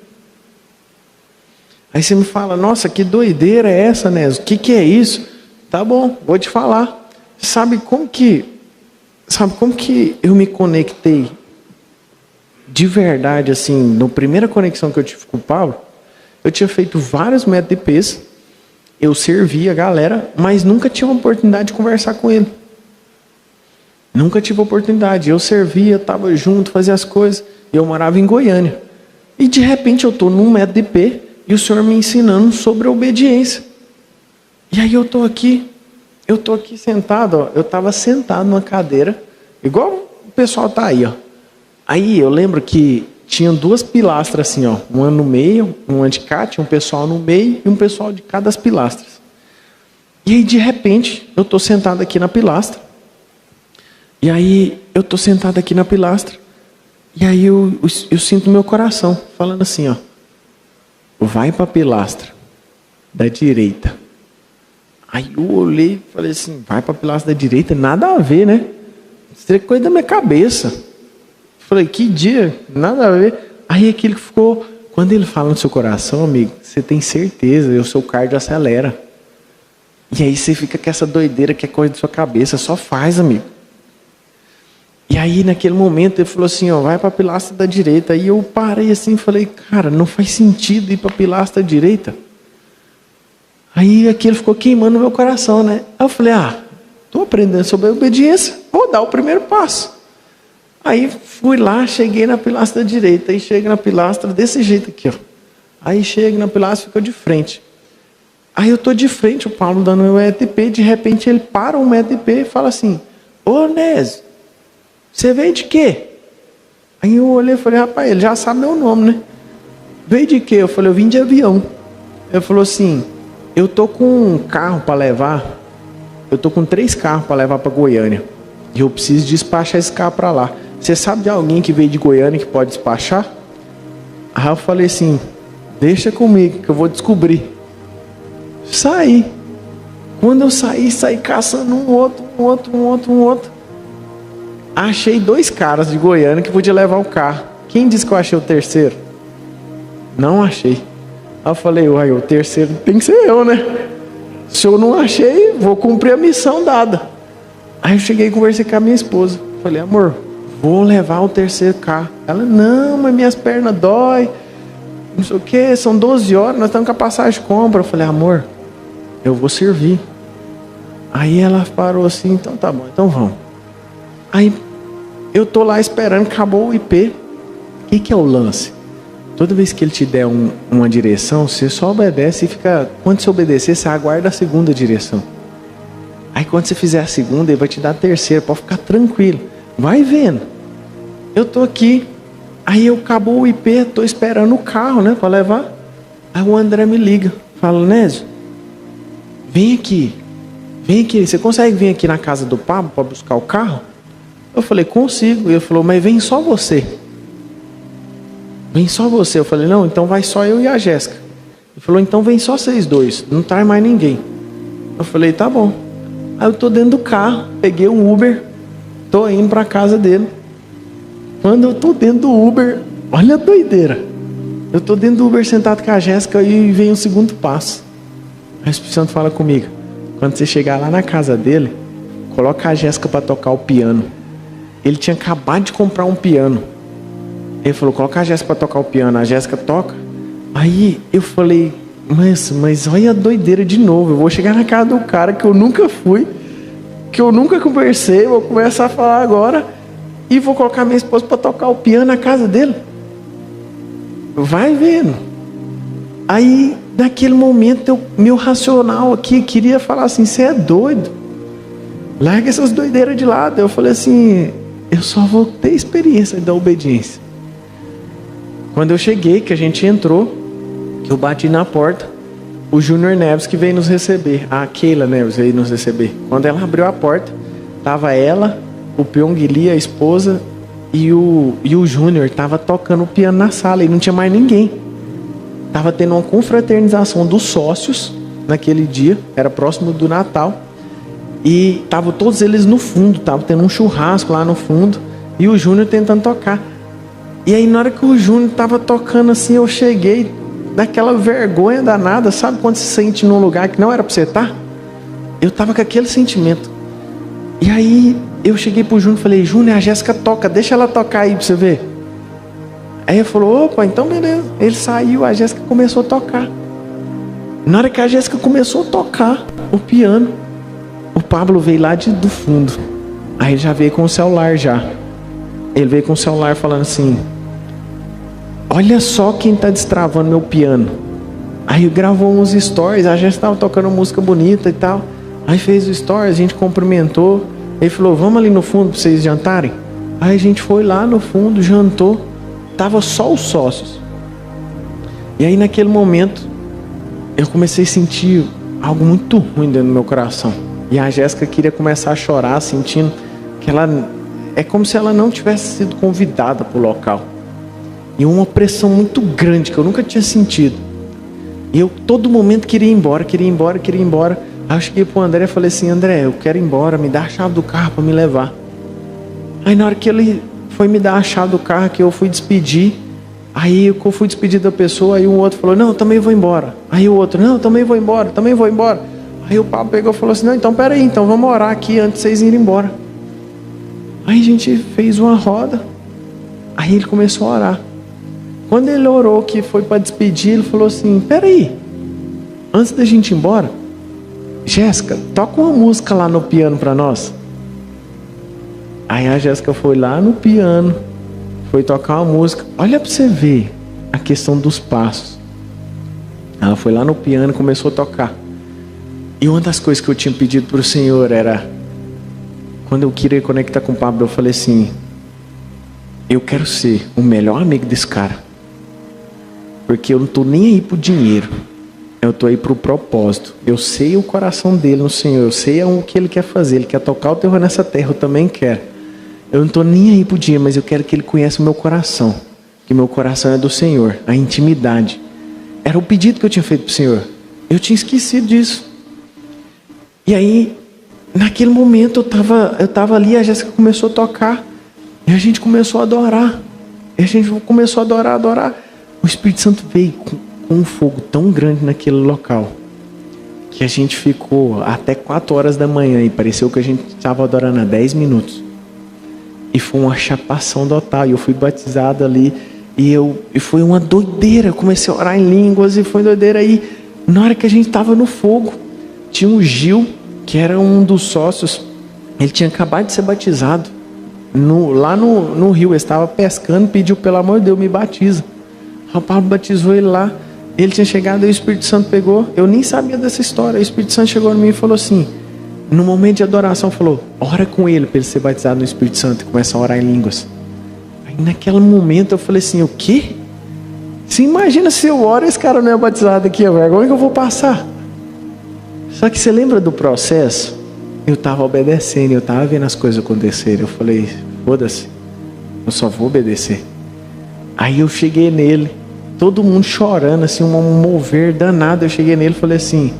Aí você me fala, nossa, que doideira é essa, Nézio? O que é isso? Tá bom, vou te falar. sabe como que eu me conectei de verdade, assim, na primeira conexão que eu tive com o Paulo? Eu tinha feito vários métodos de peso, eu servia a galera, mas nunca tive a oportunidade de conversar com ele. Nunca tive a oportunidade. Eu servia, estava junto, fazia as coisas. Eu morava em Goiânia. E de repente eu estou num método de P e o Senhor me ensinando sobre a obediência. E aí eu estou aqui sentado, ó. Eu estava sentado numa cadeira, igual o pessoal está aí, ó. Aí eu lembro que tinha duas pilastras assim, ó, uma no meio, uma de cá, tinha um pessoal no meio e um pessoal de cada das pilastras. E aí de repente eu estou sentado aqui na pilastra. E aí eu estou sentado aqui na pilastra. E aí eu sinto meu coração falando assim, ó, vai para a pilastra da direita. Aí eu olhei e falei assim, vai para a pilastra da direita? Nada a ver, né? Isso é coisa da minha cabeça. Falei, que dia? Nada a ver. Aí aquilo que ficou, quando ele fala no seu coração, amigo, você tem certeza, o seu cardio acelera. E aí você fica com essa doideira que é coisa da sua cabeça, só faz, amigo. E aí naquele momento ele falou assim, ó, vai para a pilastra da direita. Aí eu parei assim e falei, cara, não faz sentido ir para a pilastra da direita. Aí aquilo ficou queimando no meu coração, né? Aí eu falei, estou aprendendo sobre a obediência, vou dar o primeiro passo. Aí fui lá, cheguei na pilastra da direita, aí chego na pilastra desse jeito aqui, ó. Aí chego na pilastra, ficou de frente. Aí eu estou de frente, o Paulo dando o ETP, de repente ele para o ETP e fala assim, ô Nésio, você veio de quê? Aí eu olhei e falei, rapaz, ele já sabe meu nome, né? Veio de quê? Eu falei, eu vim de avião. Ele falou assim, eu tô com um carro para levar, eu tô com 3 carros para levar para Goiânia. E eu preciso despachar esse carro para lá. Você sabe de alguém que veio de Goiânia que pode despachar? Aí eu falei assim, deixa comigo que eu vou descobrir. Saí. Quando eu saí caçando um outro. Achei 2 caras de Goiânia que podia levar o carro. Quem disse que eu achei o terceiro? Não achei. Aí eu falei, uai, o terceiro tem que ser eu, né? Se eu não achei, vou cumprir a missão dada. Aí eu cheguei e conversei com a minha esposa. Falei, amor, vou levar o terceiro carro. Ela, não, mas minhas pernas dói. Não sei o que, são 12 horas, nós estamos com a passagem de compra. Eu falei, amor, eu vou servir. Aí ela parou assim, então tá bom, então vamos. Aí eu tô lá esperando, acabou o IP. O que é o lance? Toda vez que ele te der uma direção, você só obedece e fica... Quando você obedecer, você aguarda a segunda direção. Aí quando você fizer a segunda, ele vai te dar a terceira, pode ficar tranquilo. Vai vendo. Eu tô aqui, aí acabou o IP, tô esperando o carro, né, para levar. Aí o André me liga, fala, Nésio, vem aqui, você consegue vir aqui na casa do Pablo para buscar o carro? Eu falei, consigo. Ele falou, mas vem só você. Vem só você. Eu falei, não, então vai só eu e a Jéssica. Ele falou, então vem só vocês dois, não traz mais ninguém. Eu falei, tá bom. Aí eu tô dentro do carro, peguei um Uber, tô indo para casa dele. Quando eu tô dentro do Uber, olha a doideira. Eu tô dentro do Uber sentado com a Jéssica e vem o segundo passo. Aí o Espírito Santo fala comigo, quando você chegar lá na casa dele, coloca a Jéssica para tocar o piano. Ele tinha acabado de comprar um piano. Ele falou, coloca a Jéssica para tocar o piano. A Jéssica toca. Aí eu falei, mas olha a doideira de novo. Eu vou chegar na casa do cara que eu nunca fui, que eu nunca conversei, vou começar a falar agora e vou colocar minha esposa para tocar o piano na casa dele. Vai vendo. Aí naquele momento meu racional aqui queria falar assim, você é doido, larga essas doideiras de lado. Eu falei assim, eu só vou ter experiência da obediência. Quando eu cheguei, que a gente entrou, que eu bati na porta, o Júnior Neves que veio nos receber, a Keila Neves veio nos receber. Quando ela abriu a porta, tava ela, o Pyong Lee, a esposa, e o Júnior tava tocando o piano na sala e não tinha mais ninguém. Tava tendo uma confraternização dos sócios naquele dia, era próximo do Natal. E estavam todos eles no fundo, tava tendo um churrasco lá no fundo, e o Júnior tentando tocar. E aí na hora que o Júnior tava tocando assim, eu cheguei daquela vergonha danada, sabe quando se sente num lugar que não era para você estar? Eu tava com aquele sentimento. E aí eu cheguei pro Júnior e falei, Júnior, a Jéssica toca, deixa ela tocar aí pra você ver. Aí ele falou, opa, então beleza. Ele saiu, a Jéssica começou a tocar. Na hora que a Jéssica começou a tocar o piano, o Pablo veio lá do fundo. Aí ele já veio com o celular já. Ele veio com o celular falando assim, olha só quem tá destravando meu piano. Aí gravou uns stories, a Jéssica estava tocando música bonita e tal. Aí fez o stories, a gente cumprimentou. Ele falou, vamos ali no fundo para vocês jantarem. Aí a gente foi lá no fundo, jantou. Tava só os sócios. E aí naquele momento eu comecei a sentir algo muito ruim dentro do meu coração. E a Jéssica queria começar a chorar, sentindo que ela... É como se ela não tivesse sido convidada para o local. E uma pressão muito grande que eu nunca tinha sentido. E eu todo momento queria ir embora. Aí eu cheguei pro André e falei assim, André, eu quero ir embora, me dá a chave do carro para me levar. Aí na hora que ele foi me dar a chave do carro, que eu fui despedir, aí eu fui despedir da pessoa, aí o outro falou, não, eu também vou embora. Aí o outro, não, eu também vou embora. Aí o Pablo pegou e falou assim, não, então peraí, então vamos orar aqui antes de vocês irem embora. Aí a gente fez uma roda, aí ele começou a orar. Quando ele orou, que foi para despedir, ele falou assim, peraí, antes da gente ir embora, Jéssica, toca uma música lá no piano para nós. Aí a Jéssica foi lá no piano, foi tocar uma música. Olha para você ver a questão dos passos. Ela foi lá no piano e começou a tocar. E uma das coisas que eu tinha pedido para o Senhor era, quando eu queria conectar com o Pablo, eu falei assim, eu quero ser o melhor amigo desse cara. Porque eu não estou nem aí pro dinheiro. Eu estou aí pro propósito. Eu sei o coração dele no Senhor. Eu sei o que ele quer fazer. Ele quer tocar o terror nessa terra. Eu também quero. Eu não estou nem aí pro dinheiro, mas eu quero que ele conheça o meu coração. Que meu coração é do Senhor. A intimidade. Era o pedido que eu tinha feito pro Senhor. Eu tinha esquecido disso. E aí, naquele momento, eu tava ali, a Jéssica começou a tocar. E a gente começou a adorar. E a gente começou a adorar. O Espírito Santo veio com um fogo tão grande naquele local, que a gente ficou até 4 horas da manhã e pareceu que a gente estava adorando há 10 minutos. E foi uma chapação total. E eu fui batizado ali. E foi uma doideira. Eu comecei a orar em línguas e foi doideira. Aí, na hora que a gente estava no fogo, tinha o Gil, que era um dos sócios. Ele tinha acabado de ser batizado. Lá no rio, ele estava pescando, pediu, pelo amor de Deus, me batiza. O Pablo batizou ele lá. Ele tinha chegado e o Espírito Santo pegou. Eu nem sabia dessa história. O Espírito Santo chegou em mim e falou assim, no momento de adoração, falou, ora com ele para ele ser batizado no Espírito Santo. E começa a orar em línguas. Aí naquele momento eu falei assim, o quê? Você imagina se eu oro e esse cara não é batizado aqui, a vergonha que eu vou passar. Só que você lembra do processo? Eu estava obedecendo, eu estava vendo as coisas acontecerem. Eu falei, foda-se, eu só vou obedecer. Aí eu cheguei nele, todo mundo chorando, assim, um mover danado. Eu cheguei nele e falei assim,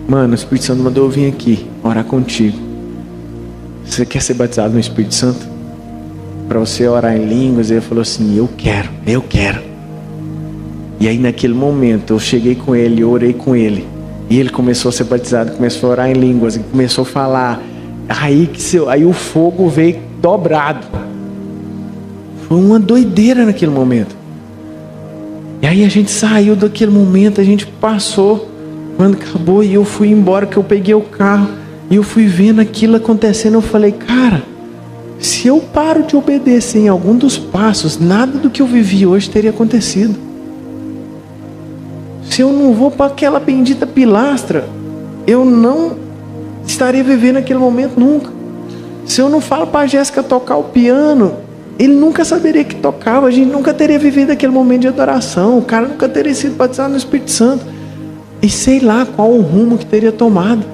mano, o Espírito Santo mandou eu vir aqui orar contigo. Você quer ser batizado no Espírito Santo? Para você orar em línguas? Ele falou assim, eu quero. E aí naquele momento eu cheguei com ele, eu orei com ele. E ele começou a ser batizado, começou a orar em línguas, começou a falar. Aí o fogo veio dobrado. Foi uma doideira naquele momento. E aí a gente saiu daquele momento, a gente passou. Quando acabou e eu fui embora, que eu peguei o carro e eu fui vendo aquilo acontecendo. Eu falei, cara, se eu paro de obedecer em algum dos passos, nada do que eu vivi hoje teria acontecido. Se eu não vou para aquela bendita pilastra, eu não estaria vivendo aquele momento nunca. Se eu não falo para a Jéssica tocar o piano, ele nunca saberia que tocava. A gente nunca teria vivido aquele momento de adoração. O cara nunca teria sido batizado no Espírito Santo. E sei lá qual o rumo que teria tomado.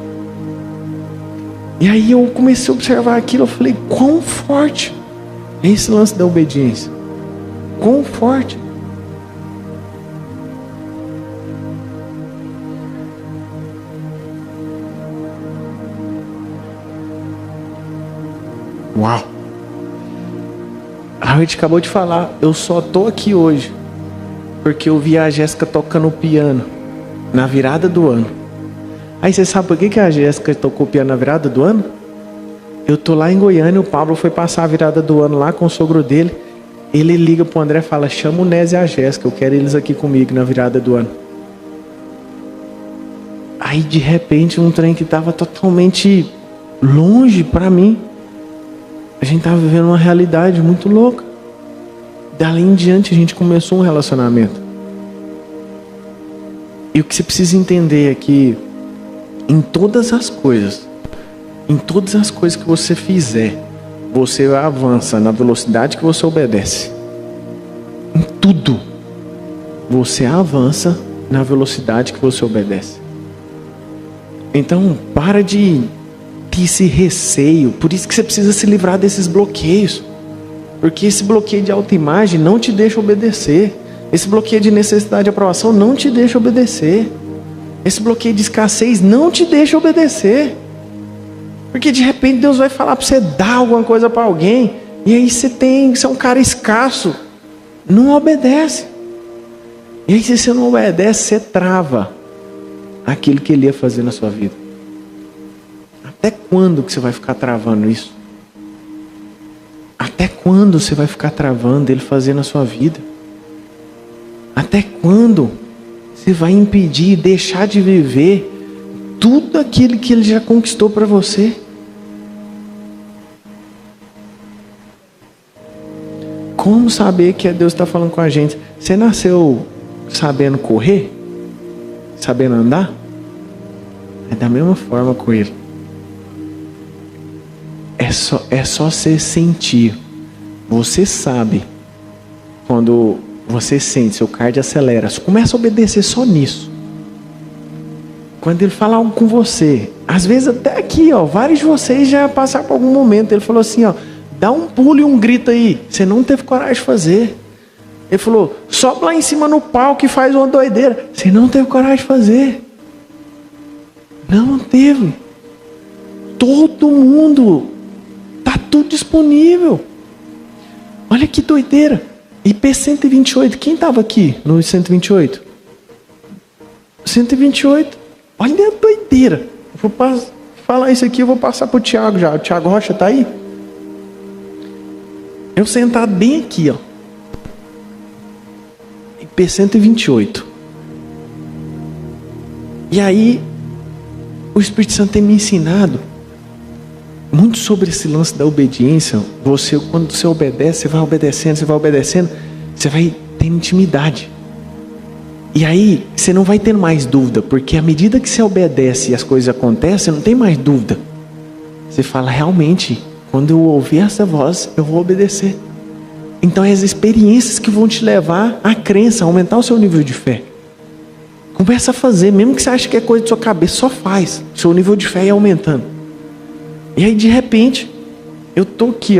E aí eu comecei a observar aquilo. Eu falei, quão forte é esse lance da obediência. Quão forte. Uau. A gente acabou de falar, eu só tô aqui hoje porque eu vi a Jéssica tocando o piano na virada do ano. Aí você sabe por que a Jéssica tocou o piano na virada do ano? Eu tô lá em Goiânia, o Pablo foi passar a virada do ano lá com o sogro dele. Ele liga pro André e fala: chama o Nézio e a Jéssica, eu quero eles aqui comigo na virada do ano. Aí de repente um trem que estava totalmente longe para mim, a gente estava vivendo uma realidade muito louca. Dali em diante a gente começou um relacionamento. E o que você precisa entender é que em todas as coisas que você fizer, você avança na velocidade que você obedece. Em tudo você avança na velocidade que você obedece. Então, para de ter esse receio. Por isso que você precisa se livrar desses bloqueios. Porque esse bloqueio de autoimagem não te deixa obedecer. Esse bloqueio de necessidade de aprovação não te deixa obedecer. Esse bloqueio de escassez não te deixa obedecer. Porque de repente Deus vai falar para você dar alguma coisa para alguém. E aí você é um cara escasso. Não obedece. E aí se você não obedece, você trava aquilo que Ele ia fazer na sua vida. Até quando que você vai ficar travando isso? Até quando você vai ficar travando Ele fazer na sua vida? Até quando você vai impedir, deixar de viver tudo aquilo que Ele já conquistou para você? Como saber que Deus está falando com a gente? Você nasceu sabendo correr? Sabendo andar? É da mesma forma com Ele. É só você sentir. Você sabe. Quando você sente, seu cardio acelera. Você começa a obedecer só nisso. Quando Ele fala algo com você, às vezes até aqui, vários de vocês já passaram por algum momento. Ele falou assim, dá um pulo e um grito aí. Você não teve coragem de fazer. Ele falou, sobe lá em cima no palco e faz uma doideira. Você não teve coragem de fazer. Não teve. Todo mundo. Está tudo disponível. Olha que doideira. IP 128. Quem estava aqui no 128? 128. Olha a doideira. Eu vou falar isso aqui, eu vou passar para o Tiago já. O Tiago Rocha está aí? Eu sentado bem aqui, IP 128. E aí, o Espírito Santo tem me ensinado muito sobre esse lance da obediência. Quando você obedece, você vai obedecendo, você vai ter intimidade. E aí, você não vai ter mais dúvida, porque à medida que você obedece e as coisas acontecem, você não tem mais dúvida. Você fala, realmente, quando eu ouvir essa voz, eu vou obedecer. Então, é as experiências que vão te levar à crença, a aumentar o seu nível de fé. Começa a fazer, mesmo que você ache que é coisa de sua cabeça, só faz. Seu nível de fé é aumentando. E aí de repente, eu estou aqui,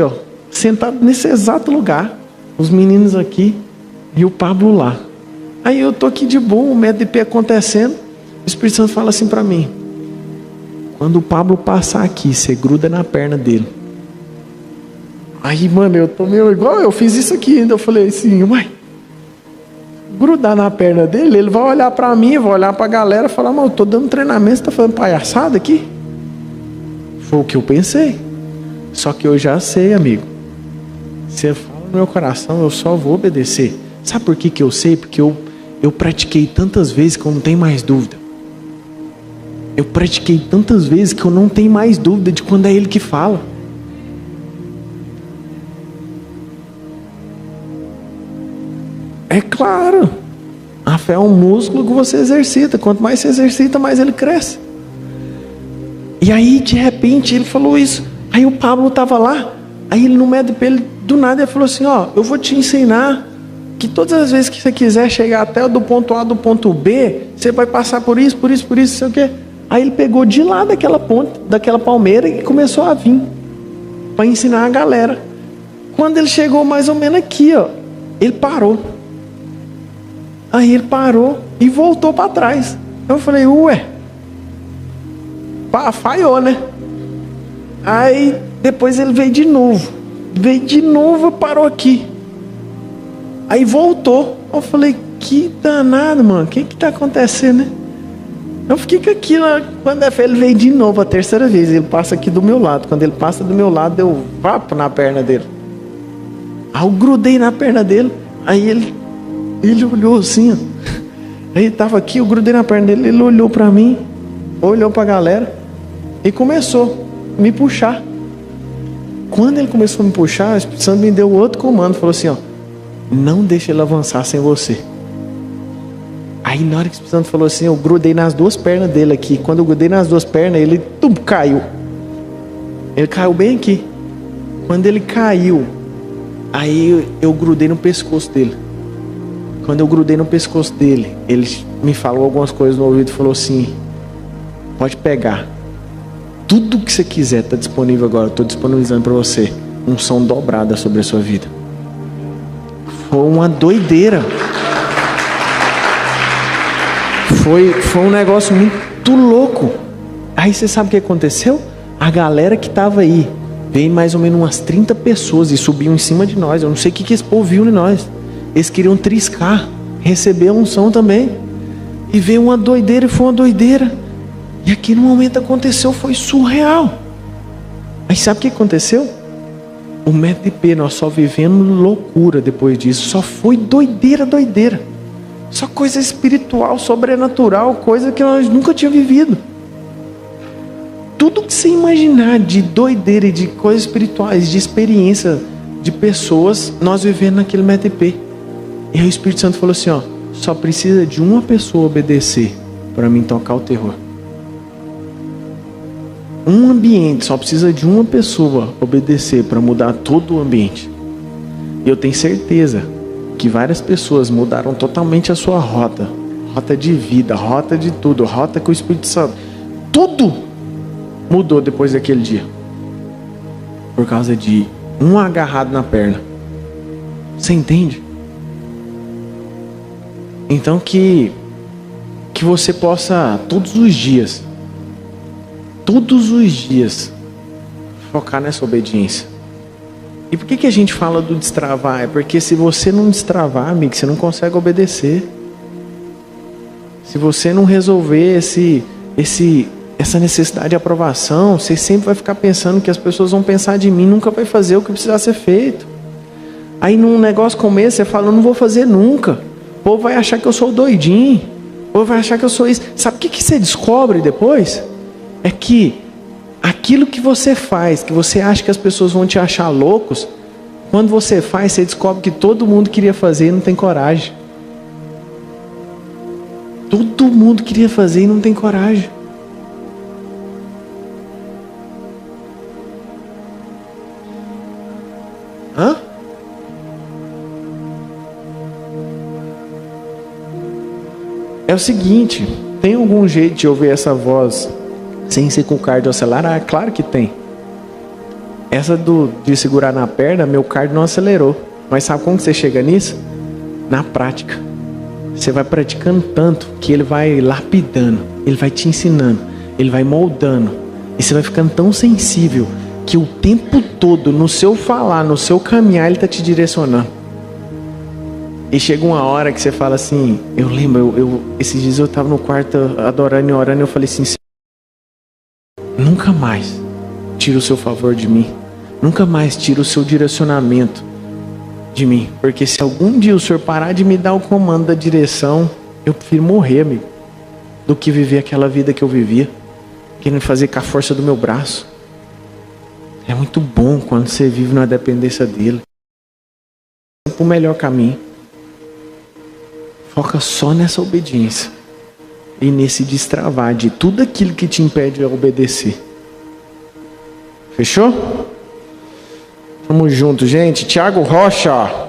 sentado nesse exato lugar. Os meninos aqui e o Pablo lá. Aí eu estou aqui de boa, o MEDP acontecendo. O Espírito Santo fala assim para mim: quando o Pablo passar aqui, você gruda na perna dele. Aí, mano, eu tô meio igual, eu fiz isso aqui ainda. Eu falei assim, mãe, grudar na perna dele, ele vai olhar para mim, vai olhar para a galera e falar, mas eu tô dando treinamento, você tá fazendo palhaçada aqui? Foi o que eu pensei. Só que eu já sei, amigo. Você fala no meu coração, eu só vou obedecer. Sabe por que eu sei? Porque eu pratiquei tantas vezes que eu não tenho mais dúvida. Eu pratiquei tantas vezes que eu não tenho mais dúvida de quando é Ele que fala. É claro, a fé é um músculo que você exercita. Quanto mais você exercita, mais ele cresce. E aí, de repente, ele falou isso. Aí o Pablo estava lá. Aí ele, no MEDP, ele, do nada, ele falou assim, eu vou te ensinar que todas as vezes que você quiser chegar até do ponto A do ponto B, você vai passar por isso, não sei o quê. Aí ele pegou de lá daquela ponte, daquela palmeira, e começou a vir para ensinar a galera. Quando ele chegou mais ou menos aqui, ele parou. Aí ele parou e voltou para trás. Eu falei, falhou, né? Aí depois ele veio de novo e parou aqui. Aí voltou. Eu falei, que danado, mano, o que tá acontecendo, né? Eu fiquei com aquilo, quando ele veio de novo a terceira vez, ele passa aqui do meu lado. Quando ele passa do meu lado, eu vapo na perna dele. Aí eu grudei na perna dele, aí ele olhou assim, ó. Aí ele tava aqui, eu grudei na perna dele, ele olhou pra mim, olhou pra galera e começou a me puxar. Quando ele começou a me puxar, o Espírito Santo me deu outro comando, falou assim, ó, não deixe ele avançar sem você. Aí na hora que o Espírito Santo falou assim, eu grudei nas duas pernas dele aqui. Quando eu grudei nas duas pernas, ele caiu. Ele caiu bem aqui. Quando ele caiu, aí eu grudei no pescoço dele. Quando eu grudei no pescoço dele, ele me falou algumas coisas no ouvido e falou assim, pode pegar. Tudo que você quiser está disponível agora. Estou disponibilizando para você. Unção dobrada sobre a sua vida. Foi uma doideira. Foi um negócio muito louco. Aí você sabe o que aconteceu? A galera que estava aí, veio mais ou menos umas 30 pessoas e subiam em cima de nós. Eu não sei o que esse povo viu em nós. Eles queriam triscar, receber a unção também. E veio uma doideira e foi uma doideira. E aquele momento aconteceu, foi surreal. Mas sabe o que aconteceu? O MTP, nós só vivemos loucura depois disso. Só foi doideira. Só coisa espiritual, sobrenatural, coisa que nós nunca tínhamos vivido. Tudo que você imaginar de doideira e de coisas espirituais, de experiência de pessoas, nós vivemos naquele MTP. E aí o Espírito Santo falou assim, ó, só precisa de uma pessoa obedecer para mim tocar o terror. Um ambiente, só precisa de uma pessoa obedecer para mudar todo o ambiente. E eu tenho certeza que várias pessoas mudaram totalmente a sua rota de vida, rota de tudo, rota com o Espírito Santo, tudo mudou depois daquele dia, por causa de um agarrado na perna. Você entende? Então que você possa todos os dias focar nessa obediência. E por que a gente fala do destravar? É porque se você não destravar, amigo, você não consegue obedecer. Se você não resolver essa necessidade de aprovação, você sempre vai ficar pensando que as pessoas vão pensar de mim, nunca vai fazer o que precisa ser feito. Aí num negócio como esse, você fala, eu não vou fazer nunca. O povo vai achar que eu sou doidinho. O povo vai achar que eu sou isso. Sabe o que você descobre depois? É que aquilo que você faz, que você acha que as pessoas vão te achar loucos, quando você faz, você descobre que todo mundo queria fazer e não tem coragem. Todo mundo queria fazer e não tem coragem. Hã? É o seguinte, tem algum jeito de ouvir essa voz sem ser com o cardio acelerar? Claro que tem. Essa de segurar na perna, meu cardio não acelerou. Mas sabe como você chega nisso? Na prática. Você vai praticando tanto que ele vai lapidando, ele vai te ensinando, ele vai moldando. E você vai ficando tão sensível que o tempo todo, no seu falar, no seu caminhar, ele está te direcionando. E chega uma hora que você fala assim, eu lembro, esses dias eu estava no quarto adorando e orando, eu falei assim, nunca mais tira o seu favor de mim. Nunca mais tira o seu direcionamento de mim. Porque se algum dia o Senhor parar de me dar o comando da direção, eu prefiro morrer, amigo, do que viver aquela vida que eu vivia, querendo fazer com a força do meu braço. É muito bom quando você vive na dependência dele. O melhor caminho. Foca só nessa obediência. E nesse destravar de tudo aquilo que te impede de obedecer. Fechou? Tamo junto, gente. Tiago Rocha.